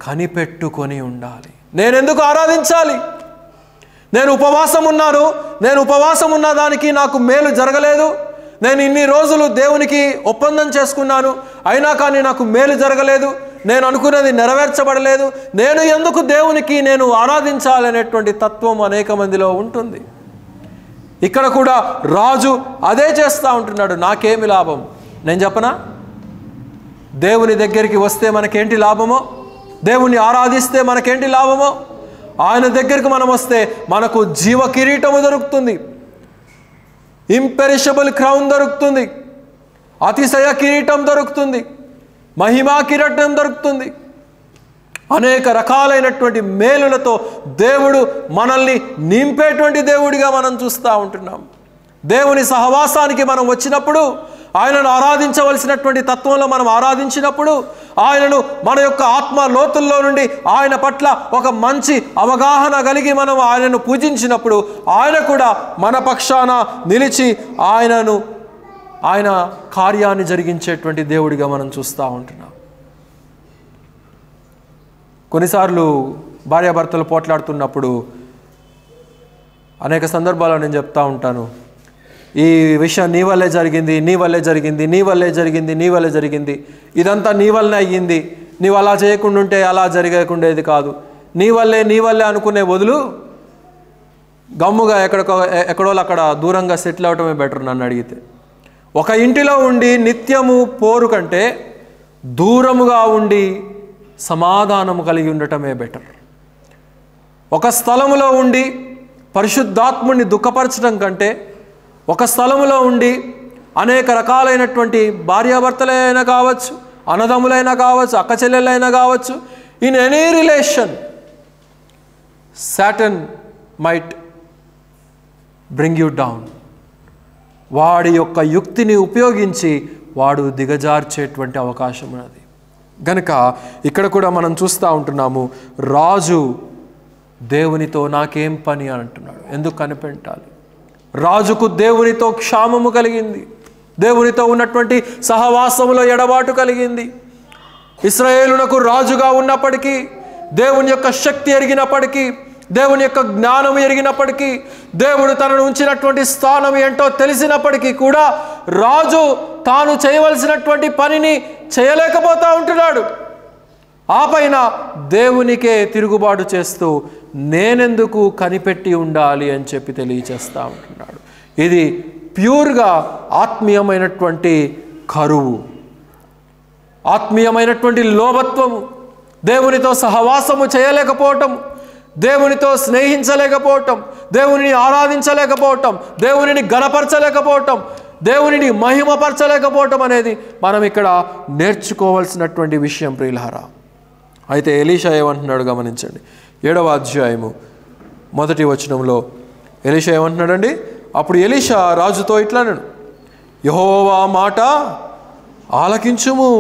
కనిపెట్టుకొని ఉండాలి, నేను ఎందుకు ఆరాధించాలి? నేను ఉపవాసం ఉన్నాను, నేను ఉపవాసం ఉన్న దానికి నాకు మేలు జరగలేదు, నేను ఇన్ని రోజులు దేవునికి ఒప్పందం చేసుకున్నాను అయినా కానీ నాకు మేలు జరగలేదు, నేను అనుకున్నది నెరవేర్చబడలేదు, నేను ఎందుకు దేవునికి నేను ఆరాధించాలనేటువంటి తత్వం అనేక మందిలో ఉంటుంది. ఇక్కడ కూడా రాజు అదే చేస్తూ ఉంటున్నాడు. నాకేమి లాభం? నేను చెప్పనా, దేవుని దగ్గరికి వస్తే మనకేంటి లాభమో, దేవుని ఆరాధిస్తే మనకేంటి లాభమో? ఆయన దగ్గరికి మనం వస్తే మనకు జీవ కిరీటము దొరుకుతుంది, ఇంపెరిషబుల్ క్రౌన్ దొరుకుతుంది, అతిశయ కిరీటం దొరుకుతుంది, మహిమా కిరీటం దొరుకుతుంది. అనేక రకాలైనటువంటి మేలులతో దేవుడు మనల్ని నింపేటువంటి దేవుడిగా మనం చూస్తూ ఉంటున్నాం. దేవుని సహవాసానికి మనం వచ్చినప్పుడు, ఆయనను ఆరాధించవలసినటువంటి తత్వంలో మనం ఆరాధించినప్పుడు, ఆయనను మన యొక్క ఆత్మ లోతుల్లో నుండి ఆయన పట్ల ఒక మంచి అవగాహన కలిగి మనం ఆయనను పూజించినప్పుడు ఆయన కూడా మన పక్షాన నిలిచి ఆయన కార్యాన్ని జరిగించేటువంటి దేవుడిగా మనం చూస్తూ ఉంటున్నాం. కొన్నిసార్లు భార్యాభర్తలు పోట్లాడుతున్నప్పుడు అనేక సందర్భాల్లో నేను చెప్తా ఉంటాను, ఈ విషయం నీ వల్లే జరిగింది, నీ వల్లే జరిగింది, నీ వల్లే జరిగింది, నీ వల్లే జరిగింది, ఇదంతా నీ వల్లనే అయ్యింది, నీవు అలా చేయకుండా ఉంటే అలా జరగకుండేది కాదు, నీ వల్లే అనుకునే బదులు గమ్ముగా ఎక్కడో అక్కడ దూరంగా సెటిల్ అవటమే బెటర్. నన్ను అడిగితే ఒక ఇంటిలో ఉండి నిత్యము పోరు కంటే దూరముగా ఉండి సమాధానము కలిగి ఉండటమే బెటర్. ఒక స్థలములో ఉండి పరిశుద్ధాత్ముని దుఃఖపరచడం కంటే ఒక స్థలములో ఉండి అనేక రకాలైనటువంటి భార్యాభర్తలైనా కావచ్చు, అన్నదమ్ములైనా కావచ్చు, అక్క చెల్లెలైనా కావచ్చు, in any relation Satan might bring you down. వాడి యొక్క యుక్తిని ఉపయోగించి వాడు దిగజార్చేటువంటి అవకాశం ఉన్నది. గనుక ఇక్కడ కూడా మనం చూస్తూ ఉంటున్నాము, రాజు దేవునితో నాకేం పని అని అంటున్నాడు. ఎందుకు కనిపెట్టాలి? రాజుకు దేవునితో క్షామము కలిగింది, దేవునితో ఉన్నటువంటి సహవాసములో ఎడబాటు కలిగింది. ఇశ్రాయేలునకు రాజుగా ఉన్నప్పటికీ, దేవుని యొక్క శక్తి ఎరిగినప్పటికీ, దేవుని యొక్క జ్ఞానం ఎరిగినప్పటికీ, దేవుడు తనను ఉంచినటువంటి స్థానం ఏంటో తెలిసినప్పటికీ కూడా రాజు తాను చేయవలసినటువంటి పనిని చేయలేకపోతూ ఉంటున్నాడు. ఆ పైన దేవునికే తిరుగుబాటు చేస్తూ నేనెందుకు కనిపెట్టి ఉండాలి అని చెప్పి తెలియచేస్తూ ఉంటున్నాడు. ఇది ప్యూర్గా ఆత్మీయమైనటువంటి కరువు, ఆత్మీయమైనటువంటి లోభత్వము, దేవునితో సహవాసము చేయలేకపోవటం, దేవునితో స్నేహించలేకపోవటం, దేవునిని ఆరాధించలేకపోవటం, దేవునిని గణపరచలేకపోవటం, దేవునిని మహిమపరచలేకపోవటం అనేది మనం ఇక్కడ నేర్చుకోవాల్సినటువంటి విషయం ప్రియులారా. అయితే ఎలీషా ఏమంటున్నాడు గమనించండి. 7వ అధ్యాయము 1వ వచనంలో ఎలీషా ఏమంటున్నాడండి? అప్పుడు ఎలీషా రాజుతో ఇట్లన్నాడు, యెహోవా మాట ఆలకించుము,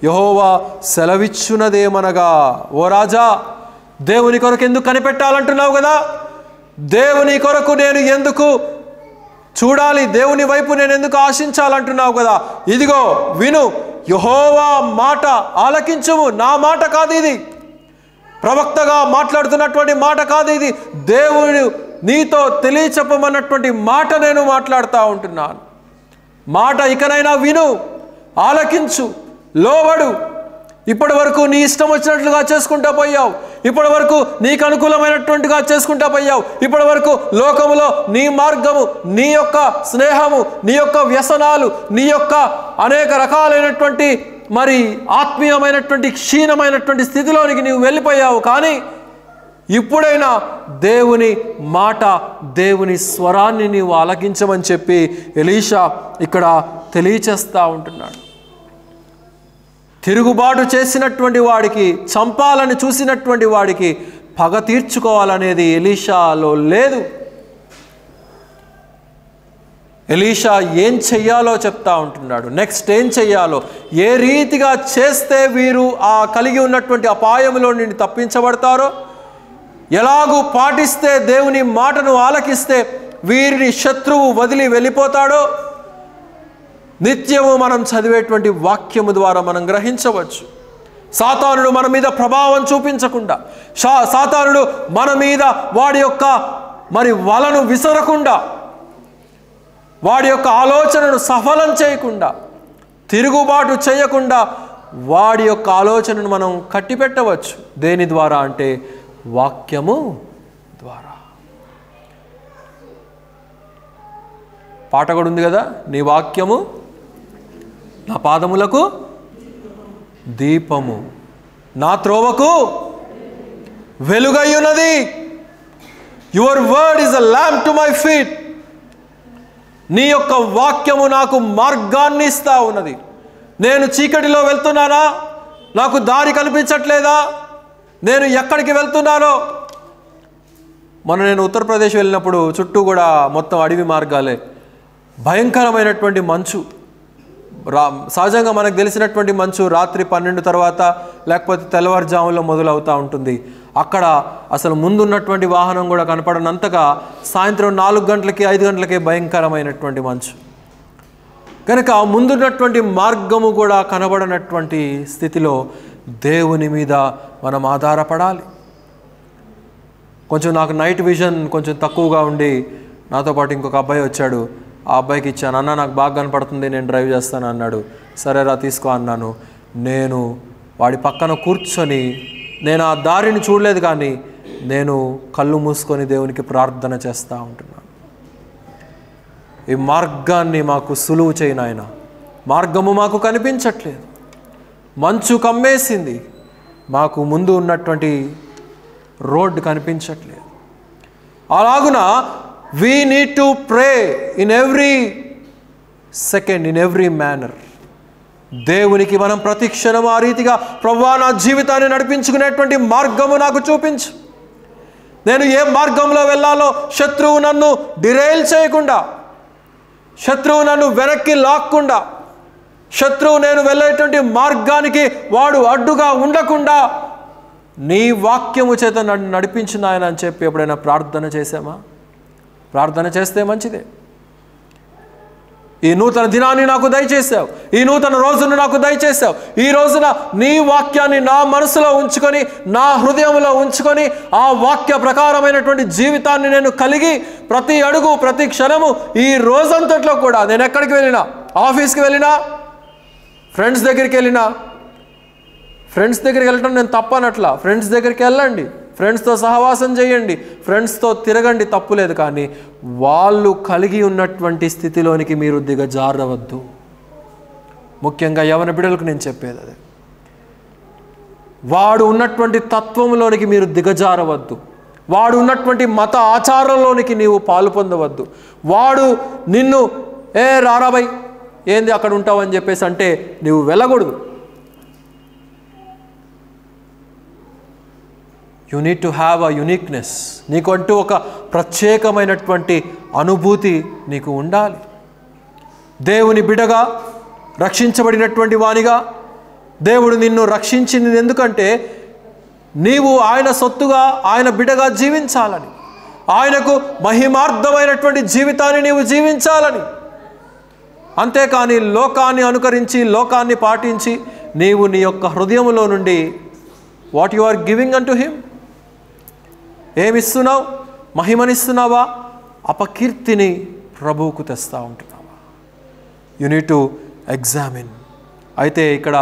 యెహోవా సెలవిచ్చునదేమనగా, ఓ రాజా, దేవుని కొరకు ఎందుకు కనిపెట్టాలంటున్నావు కదా, దేవుని కొరకు నేను ఎందుకు చూడాలి, దేవుని వైపు నేను ఎందుకు ఆశించాలంటున్నావు కదా, ఇదిగో విను, యెహోవా మాట ఆలకించుము. నా మాట కాదు ఇది, ప్రవక్తగా మాట్లాడుతున్నటువంటి మాట కాదు ఇది, దేవుడు నీతో తెలియచెప్పమన్నటువంటి మాట నేను మాట్లాడుతూ ఉంటున్నాను. మాట ఇకనైనా విను, ఆలకించు, లోబడు. ఇప్పటి వరకు నీ ఇష్టం వచ్చినట్లుగా చేసుకుంటూ పోయావు, ఇప్పటి వరకు నీకు అనుకూలమైనటువంటిగా చేసుకుంటూ పోయావు, ఇప్పటి వరకు లోకములో నీ మార్గము, నీ యొక్క స్నేహము, నీ యొక్క వ్యసనాలు, నీ యొక్క అనేక రకాలైనటువంటి మరి ఆత్మీయమైనటువంటి క్షీణమైనటువంటి స్థితిలోనికి నీవు వెళ్ళిపోయావు. కానీ ఇప్పుడైనా దేవుని మాట, దేవుని స్వరాన్ని నీవు ఆలకించమని చెప్పి ఎలీషా ఇక్కడ తెలియచేస్తూ ఉంటున్నాడు. తిరుగుబాటు చేసినటువంటి వాడికి, చంపాలని చూసినటువంటి వాడికి పగ తీర్చుకోవాలనేది ఎలీషాలో లేదు. ఎలీషా ఏం చెయ్యాలో చెప్తా ఉంటున్నాడు. నెక్స్ట్ ఏం చెయ్యాలో, ఏ రీతిగా చేస్తే వీరు ఆ కలిగి ఉన్నటువంటి అపాయంలో నుండి తప్పించబడతారో, ఎలాగూ పాటిస్తే, దేవుని మాటను ఆలకిస్తే వీరిని శత్రువు వదిలి వెళ్ళిపోతాడో నిత్యము మనం చదివేటువంటి వాక్యము ద్వారా మనం గ్రహించవచ్చు. సాతానుడు మన మీద ప్రభావం చూపించకుండా, సాతానుడు మన మీద వాడి యొక్క వలను విసరకుండా, వాడి యొక్క ఆలోచనను సఫలం చేయకుండా, తిరుగుబాటు చేయకుండా వాడి యొక్క ఆలోచనను మనం కట్టిపెట్టవచ్చు. దేని ద్వారా అంటే వాక్యము ద్వారా. పాట కూడా ఉంది కదా, నీ వాక్యము నా పాదములకు దీపము, నా త్రోవకు వెలుగై ఉన్నది. Your word is a lamp to my feet. నీ యొక్క వాక్యము నాకు మార్గాన్ని ఇస్తా ఉన్నది. నేను చీకటిలో వెళ్తున్నానా, నాకు దారి కనిపించట్లేదా, నేను ఎక్కడికి వెళ్తున్నానో. నేను ఉత్తరప్రదేశ్ వెళ్ళినప్పుడు చుట్టూ కూడా మొత్తం అడవి మార్గాలే, భయంకరమైనటువంటి మంచు. సహజంగా మనకు తెలిసినటువంటి మంచు రాత్రి 12 తర్వాత లేకపోతే తెల్లవారుజాములో మొదలవుతూ ఉంటుంది. అక్కడ అసలు ముందున్నటువంటి వాహనం కూడా కనపడనంతగా సాయంత్రం 4 గంటలకి 5 గంటలకే భయంకరమైనటువంటి మంచు. కనుక ముందున్నటువంటి మార్గము కూడా కనబడనటువంటి స్థితిలో దేవుని మీద మనం ఆధారపడాలి. కొంచెం నాకు నైట్ విజన్ కొంచెం తక్కువగా ఉండి నాతో పాటు ఇంకొక అబ్బాయి వచ్చాడు. ఆ అబ్బాయికి ఇచ్చాను, అన్న నాకు బాగా కనపడుతుంది, నేను డ్రైవ్ చేస్తాను అన్నాడు. సరేరా తీసుకో అన్నాను. నేను వాడి పక్కన కూర్చొని, నేను ఆ దారిని చూడలేదు కానీ నేను కళ్ళు మూసుకొని దేవునికి ప్రార్థన చేస్తూ ఉంటున్నాను. ఈ మార్గాన్ని మాకు సులువు చేయను ఆయన, మార్గము మాకు కనిపించట్లేదు, మంచు కమ్మేసింది, మాకు ముందు ఉన్నటువంటి రోడ్డు కనిపించట్లేదు. అలాగున we need to pray in every second, in every manner. దేవునికి మనం ప్రతి క్షణం ఆ రీతిగా, ప్రభువా నా జీవితాన్ని నడిపించుకునేటువంటి మార్గము నాకు చూపించు, నేను ఏ మార్గంలో వెళ్ళాలో శత్రువు నన్ను డిరైల్ చేయకుండా, శత్రువు నన్ను వెనక్కి లాక్కుండా, శత్రువు నేను వెళ్ళేటువంటి మార్గానికి వాడు అడ్డుగా ఉండకుండా నీ వాక్యము చేత నన్ను నడిపించు నాయన అని చెప్పి ఎప్పుడైనా ప్రార్థన చేశామా? ప్రార్థన చేస్తే మంచిదే. ఈ నూతన దినాన్ని నాకు దయచేసావు, ఈ నూతన రోజును నాకు దయచేసావు. ఈ రోజున నీ వాక్యాన్ని నా మనసులో ఉంచుకొని, నా హృదయంలో ఉంచుకొని, ఆ వాక్య ప్రకారమైనటువంటి జీవితాన్ని నేను కలిగి ప్రతి అడుగు ప్రతి క్షణము ఈ రోజంతట్లో కూడా నేను ఎక్కడికి వెళ్ళినా, ఆఫీస్కి వెళ్ళినా, ఫ్రెండ్స్ దగ్గరికి వెళ్ళినా, ఫ్రెండ్స్ దగ్గరికి వెళ్ళటం నేను తప్పనట్లా, ఫ్రెండ్స్ దగ్గరికి వెళ్ళండి, ఫ్రెండ్స్తో సహవాసం చేయండి, ఫ్రెండ్స్తో తిరగండి, తప్పులేదు. కానీ వాళ్ళు కలిగి ఉన్నటువంటి స్థితిలోనికి మీరు దిగజారవద్దు. ముఖ్యంగా యవన బిడ్డలకు నేను చెప్పేది అదే, వాడు ఉన్నటువంటి తత్వంలోనికి మీరు దిగజారవద్దు, వాడు ఉన్నటువంటి మత ఆచారంలోనికి నీవు పాలు పొందవద్దు. వాడు నిన్ను రారాబై ఏంది అక్కడ ఉంటావు అని చెప్పేసి అంటే నీవు వెళ్ళకూడదు. You need to have a uniqueness. నీకు అంటూ ఒక ప్రత్యేకమైనటువంటి అనుభూతి నీకు ఉండాలి. దేవుని బిడ్డగా, రక్షించబడినటువంటి వానిగా దేవుడు నిన్ను రక్షించింది ఎందుకంటే నీవు ఆయన సొత్తుగా, ఆయన బిడ్డగా జీవించాలని, ఆయనకు మహిమార్థమైనటువంటి జీవితాన్ని నీవు జీవించాలని. అంతేకాని లోకాన్ని అనుకరించి, లోకాన్ని పాటించి నీవు నీ యొక్క హృదయంలో నుండి what you are giving unto him, ఏమిస్తున్నావు? మహిమనిస్తున్నావా? అపకీర్తిని ప్రభువుకు తెస్తూ ఉంటున్నావా? You need to examine. అయితే ఇక్కడ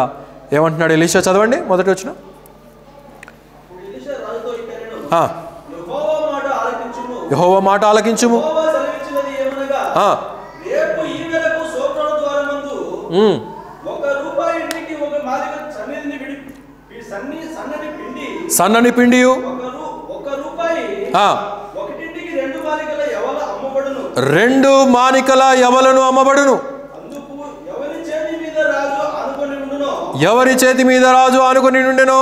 ఏమంటున్నాడు ఎలీషా? చదవండి మొదటి వచ్చిన. యెహోవా మాట ఆలకించుము. సన్నని పిండియు 2 మానికల యవలను అమ్మబడును. ఎవరి చేతి మీద రాజు ఆనుకొని నుండెనో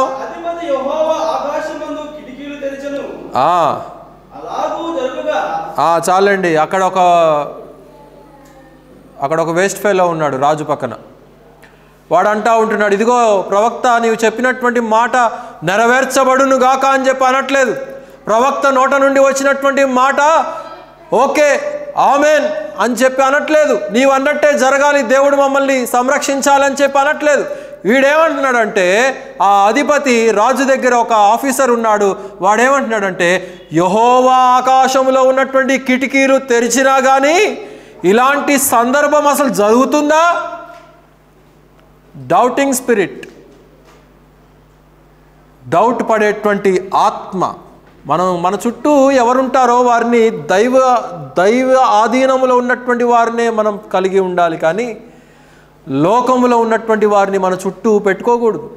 చాలండి. అక్కడ ఒక వేస్ట్ ఫెలో ఉన్నాడు రాజు పక్కన. వాడు అంటా ఉంటున్నాడు, ఇదిగో ప్రవక్త నీవు చెప్పినటువంటి మాట నెరవేర్చబడును గాక అని చెప్పి అనట్లేదు. ప్రవక్త నోట నుండి వచ్చినటువంటి మాట ఓకే ఆమెన్ అని చెప్పి అనట్లేదు. నీవు అన్నట్టే జరగాలి, దేవుడు మమ్మల్ని సంరక్షించాలని చెప్పి అనట్లేదు. వీడేమంటున్నాడంటే, ఆ అధిపతి రాజు దగ్గర ఒక ఆఫీసర్ ఉన్నాడు. వాడేమంటున్నాడంటే, యెహోవా ఆకాశంలో ఉన్నటువంటి కిటికీలు తెరిచినా కానీ ఇలాంటి సందర్భం అసలు జరుగుతుందా? డౌటింగ్ స్పిరిట్, డౌట్ పడేటువంటి ఆత్మ. మన చుట్టూ ఎవరుంటారో వారిని దైవ ఆధీనములో ఉన్నటువంటి వారినే మనం కలిగి ఉండాలి, కానీ లోకములో ఉన్నటువంటి వారిని మన చుట్టూ పెట్టుకోకూడదు.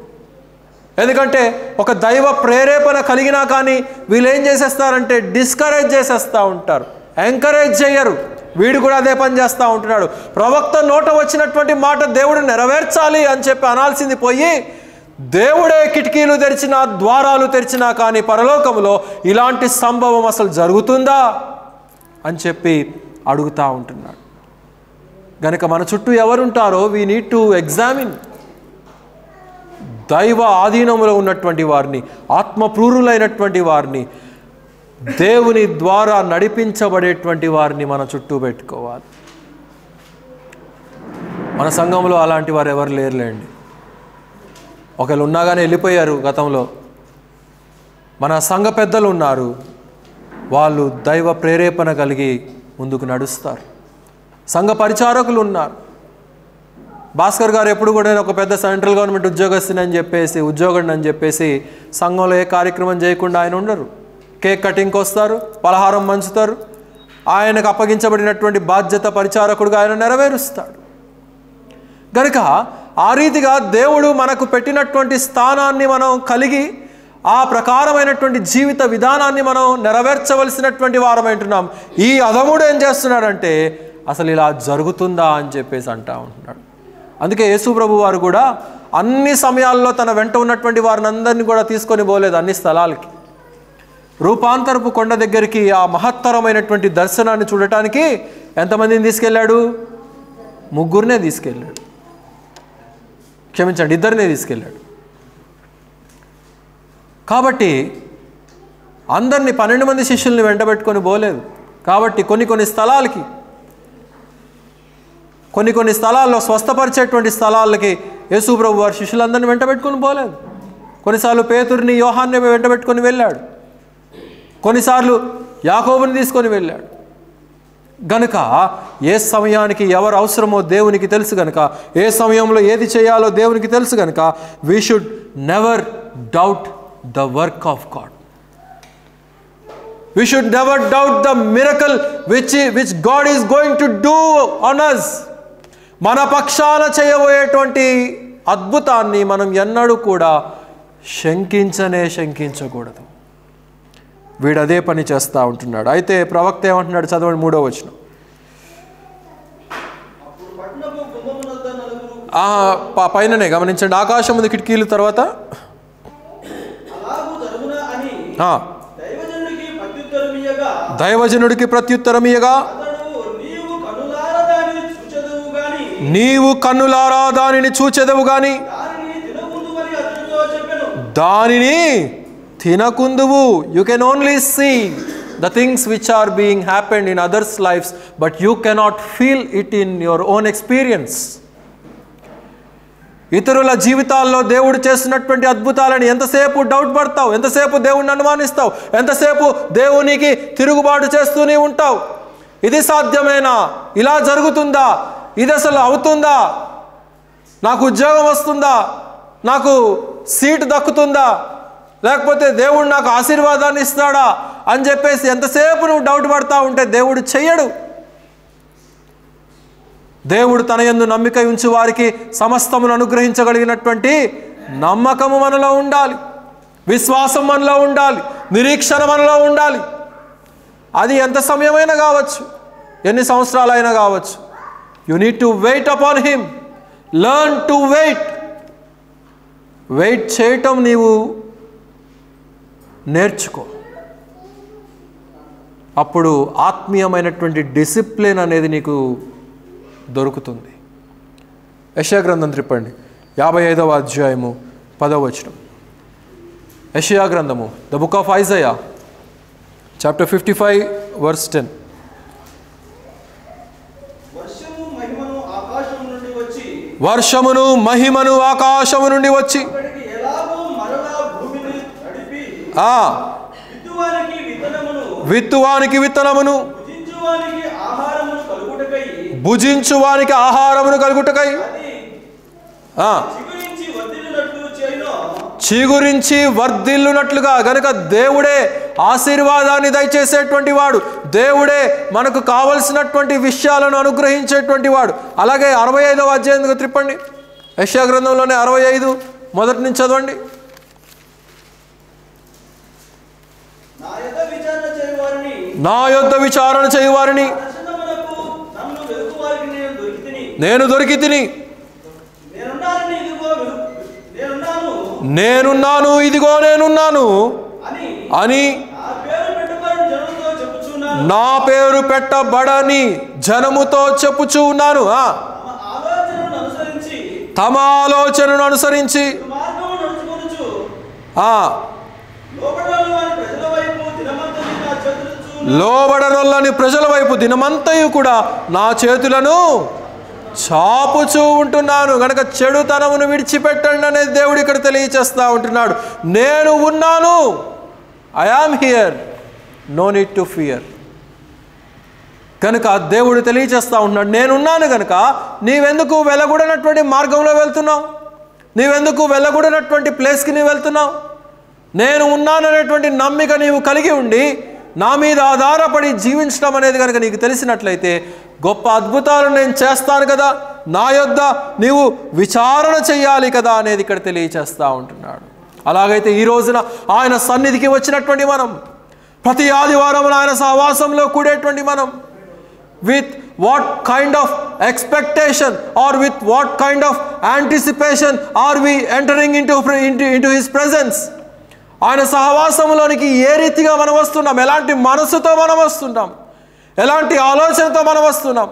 ఎందుకంటే ఒక దైవ ప్రేరేపణ కలిగినా కానీ వీళ్ళు ఏం చేసేస్తారంటే డిస్కరేజ్ చేసేస్తూ ఉంటారు, ఎంకరేజ్ చేయరు. వీడు కూడా అదే పని చేస్తూ ఉంటున్నాడు. ప్రవక్త నోట వచ్చినటువంటి మాట దేవుడు నెరవేర్చాలి అని చెప్పి అనాల్సింది పోయి, దేవుడే కిటికీలు తెరిచినా ద్వారాలు తెరిచినా కానీ పరలోకంలో ఇలాంటి సంభవం అసలు జరుగుతుందా అని చెప్పి అడుగుతూ ఉంటున్నాడు. గనుక మన చుట్టూ ఎవరుంటారో వీ నీడ్ టు ఎగ్జామిన్. దైవ ఆధీనంలో ఉన్నటువంటి వారిని, ఆత్మప్రూరులైనటువంటి వారిని, దేవుని ద్వారా నడిపించబడేటువంటి వారిని మన చుట్టూ పెట్టుకోవాలి. మన సంఘంలో అలాంటి వారు ఎవరు లేరులేండి. ఒకళ్ళు ఉన్నా కానీ వెళ్ళిపోయారు గతంలో. మన సంఘ పెద్దలు ఉన్నారు, వాళ్ళు దైవ ప్రేరేపణ కలిగి ముందుకు నడుస్తారు. సంఘ పరిచారకులు ఉన్నారు. భాస్కర్ గారు ఎప్పుడు కూడా ఒక పెద్ద సెంట్రల్ గవర్నమెంట్ ఉద్యోగస్తుని అని చెప్పేసి, ఉద్యోగం అని చెప్పేసి సంఘంలో ఏ కార్యక్రమం చేయకుండా ఆయన ఉండరు. కేక్ కటింగ్కి వస్తారు, పలహారం పంచుతారు. ఆయనకు అప్పగించబడినటువంటి బాధ్యత పరిచారకుడుగా ఆయన నెరవేరుస్తాడు. కనుక ఆ రీతిగా దేవుడు మనకు పెట్టినటువంటి స్థానాన్ని మనం కలిగి ఆ ప్రకారమైనటువంటి జీవిత విధానాన్ని మనం నెరవేర్చవలసినటువంటి వారమంటున్నాం. ఈ అధముడు ఏం చేస్తున్నాడంటే అసలు ఇలా జరుగుతుందా అని చెప్పేసి అంటా ఉంటున్నాడు. అందుకే యేసు ప్రభు వారు కూడా అన్ని సమయాల్లో తన వెంట ఉన్నటువంటి వారిని అందరినీ కూడా తీసుకొని పోలేదు అన్ని స్థలాలకి. రూపాంతరపు కొండ దగ్గరికి ఆ మహత్తరమైనటువంటి దర్శనాన్ని చూడటానికి ఎంతమందిని తీసుకెళ్ళాడు? 3 తీసుకెళ్ళాడు. క్షమించండి, 2 తీసుకెళ్ళాడు. కాబట్టి అందరినీ 12 మంది శిష్యుల్ని వెంటబెట్టుకొని పోలేదు. కాబట్టి కొన్ని స్థలాలకి, కొన్ని స్థలాల్లో స్వస్థపరిచేటువంటి స్థలాలకి యేసు ప్రభు వారి శిష్యులందరినీ వెంటబెట్టుకొని పోలేదు. కొన్నిసార్లు పేతురుని, యోహాన్ని వెంటబెట్టుకొని వెళ్ళాడు. కొన్నిసార్లు యాకోబుని తీసుకొని వెళ్ళాడు. గనుక ఏ సమయానికి ఎవరు అవసరమో దేవునికి తెలుసు గనుక, ఏ సమయంలో ఏది చేయాలో దేవునికి తెలుసు గనుక we should never doubt the work of God. We should never doubt the miracle which God is going to do on us. మన పక్షాన చేయబోయేటువంటి అద్భుతాన్ని మనం ఎన్నడూ కూడా శంకించకూడదు. వీడు అదే పని చేస్తూ ఉంటున్నాడు. అయితే ప్రవక్త ఏమంటున్నాడు? చదవండి 3వ వచనం. పైననే గమనించండి, ఆకాశం ముందు కిటికీలు, తర్వాత దైవజనుడికి ప్రత్యుత్తరమియగా నీవు కన్నులారా దానిని చూచెదవు గాని దానిని తినకుందువు. You can only see the things which are being happened in others' lives, but you cannot feel it in your own experience. ఇతరుల జీవితాల్లో దేవుడు చేస్తున్నటువంటి అద్భుతాలని ఎంతసేపు డౌట్ పడతావు, ఎంతసేపు దేవుణ్ణి అనుమానిస్తావు, ఎంతసేపు దేవునికి తిరుగుబాటు చేస్తూనే ఉంటావు. ఇది సాధ్యమేనా? ఇలా జరుగుతుందా? ఇది అసలు అవుతుందా? నాకు ఉద్యోగం వస్తుందా? నాకు సీటు దక్కుతుందా? లేకపోతే దేవుడు నాకు ఆశీర్వాదాన్ని ఇస్తాడా అని చెప్పేసి ఎంతసేపు నువ్వు డౌట్ పడతా ఉంటే దేవుడు చెయ్యడు. దేవుడు తన యందు నమ్మిక ఉంచి వారికి సమస్తమును అనుగ్రహించగలిగినటువంటి నమ్మకము మనలో ఉండాలి, విశ్వాసం మనలో ఉండాలి, నిరీక్షణ మనలో ఉండాలి. అది ఎంత సమయమైనా కావచ్చు, ఎన్ని సంవత్సరాలైనా కావచ్చు. You need to wait upon him. Learn to wait. Wait చేయటం నీవు నేర్చుకో. అప్పుడు ఆత్మీయమైనటువంటి డిసిప్లిన్ అనేది నీకు దొరుకుతుంది. యెషయా గ్రంథం త్రిప్పండి, 55వ అధ్యాయము 10వ వచనం. యెషయా గ్రంథము, the book of Isaiah, chapter 55 verse 10. వర్షమును మహిమను ఆకాశము నుండి వచ్చి విత్తువానికి విత్తనమును భుజించువానికి ఆహారమును కలుగుటకై చిగురించి వర్ధిల్లునట్లుగా. గనుక దేవుడే ఆశీర్వాదాన్ని దయచేసేటువంటి వాడు, దేవుడే మనకు కావలసినటువంటి విషయాలను అనుగ్రహించేటువంటి వాడు. అలాగే 65వ అధ్యాయం త్రిప్పండి, యెషయా గ్రంథంలోనే 65 మొదటి నుంచి చదవండి. నా యొద్ద విచారణ చేయువారిని నేను దొరికి తిని, నేనున్నాను ఇదిగో నేనున్నాను అని నా పేరు పెట్టబడని జనముతో చెప్పుచూ ఉన్నాను. తమ ఆలోచనను అనుసరించి లోబడనొల్లని ప్రజల వైపు దినమంతయు కూడా నా చేతులను చాపుచూ ఉంటున్నాను. కనుక చెడుతనమును విడిచిపెట్టండి అనేది దేవుడు ఇక్కడ తెలియచేస్తూ ఉంటున్నాడు. నేను ఉన్నాను, I am here, no need to fear. కనుక దేవుడు తెలియచేస్తూ ఉంటున్నాడు, నేనున్నాను. కనుక నీవెందుకు వెళ్ళకూడనటువంటి మార్గంలో వెళ్తున్నావు? నీవెందుకు వెళ్ళకూడనటువంటి ప్లేస్కి నీవు వెళ్తున్నావు? నేను ఉన్నాననేటువంటి నమ్మిక నీవు కలిగి ఉండి నా మీద ఆధారపడి జీవించడం అనేది కనుక నీకు తెలిసినట్లయితే, గొప్ప అద్భుతాలు నేను చేస్తాను కదా, నా యొద్ద నీవు విచారణ చెయ్యాలి కదా అనేది ఇక్కడ తెలియచేస్తూ ఉంటున్నాడు. అలాగైతే ఈ రోజున ఆయన సన్నిధికి వచ్చినటువంటి మనం, ప్రతి ఆదివారం ఆయన సహవాసంలో కూడేటువంటి మనం, with what kind of expectation or with what kind of anticipation are we entering into his presence? ఆయన సహవాసంలోనికి ఏ రీతిగా మనం వస్తున్నాం, ఎలాంటి మనసుతో మనం వస్తున్నాం, ఎలాంటి ఆలోచనతో మనం వస్తున్నాం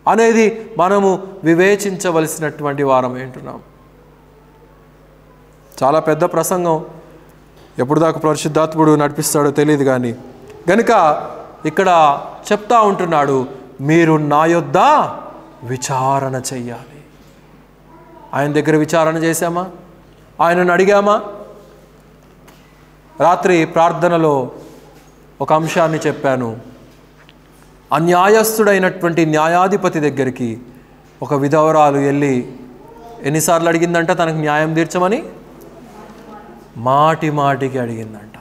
అనేది మనము వివేచించవలసినటువంటి వారం ఏంటున్నాం. చాలా పెద్ద ప్రసంగం, ఎప్పుడు దాకా పరిశుద్ధాత్ముడు నడిపిస్తాడో తెలియదు. కానీ గనుక ఇక్కడ చెప్తా ఉంటున్నాడు, మీరు నా యొద్ద విచారణ చెయ్యాలి. ఆయన దగ్గర విచారణ చేశామా? ఆయనను అడిగామా? రాత్రి ప్రార్థనలో ఒక అంశాన్ని చెప్పాను. అన్యాయస్తుడైనటువంటి న్యాయాధిపతి దగ్గరికి ఒక విధవరాలు వెళ్ళి ఎన్నిసార్లు అడిగిందంట తనకు న్యాయం తీర్చమని? మాటి మాటికి అడిగిందంట.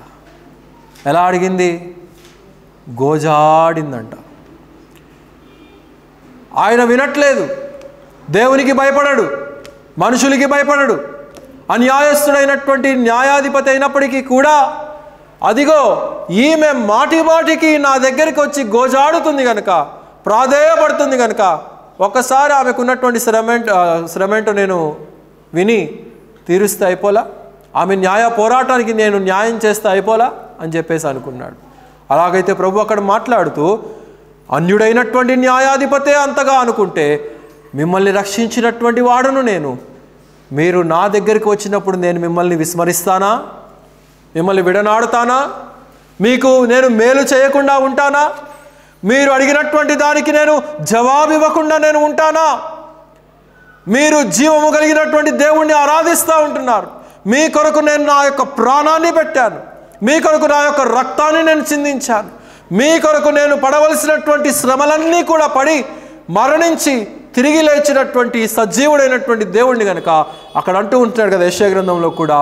ఎలా అడిగింది? గోజాడిందంట. ఆయన వినట్లేదు, దేవునికి భయపడడు, మనుషులకి భయపడడు. అన్యాయస్తుడైనటువంటి న్యాయాధిపతి అయినప్పటికీ కూడా అదిగో ఈమె మాటి మాటికి నా దగ్గరికి వచ్చి గోజాడుతుంది కనుక, ప్రాధేయపడుతుంది కనుక ఒక్కసారి ఆమెకున్నటువంటి శ్రమేంటో నేను విని తీరుస్తే అయిపోలా, ఆమె న్యాయ పోరాటానికి నేను న్యాయం చేస్తే అయిపోలా అని చెప్పేసి అనుకున్నాడు. అలాగైతే ప్రభు అక్కడ మాట్లాడుతూ, అన్యుడైనటువంటి న్యాయాధిపతే అంతగా అనుకుంటే మిమ్మల్ని రక్షించినటువంటి వాడును నేను, మీరు నా దగ్గరికి వచ్చినప్పుడు నేను మిమ్మల్ని విస్మరిస్తానా? మిమ్మల్ని విడనాడుతానా? మీకు నేను మేలు చేయకుండా ఉంటానా? మీరు అడిగినటువంటి దానికి నేను జవాబు ఇవ్వకుండా నేను ఉంటానా? మీరు జీవము కలిగినటువంటి దేవుణ్ణి ఆరాధిస్తూ ఉంటున్నారు. మీ కొరకు నేను నా యొక్క ప్రాణాన్ని పెట్టాను, మీ కొరకు నా యొక్క రక్తాన్ని నేను చిందించాను, మీ కొరకు నేను పడవలసినటువంటి శ్రమలన్నీ కూడా పడి మరణించి తిరిగి లేచినటువంటి సజీవుడైనటువంటి దేవుణ్ణి కనుక అక్కడ అంటూ ఉంటున్నాడు కదా యెషయా గ్రంథంలో కూడా,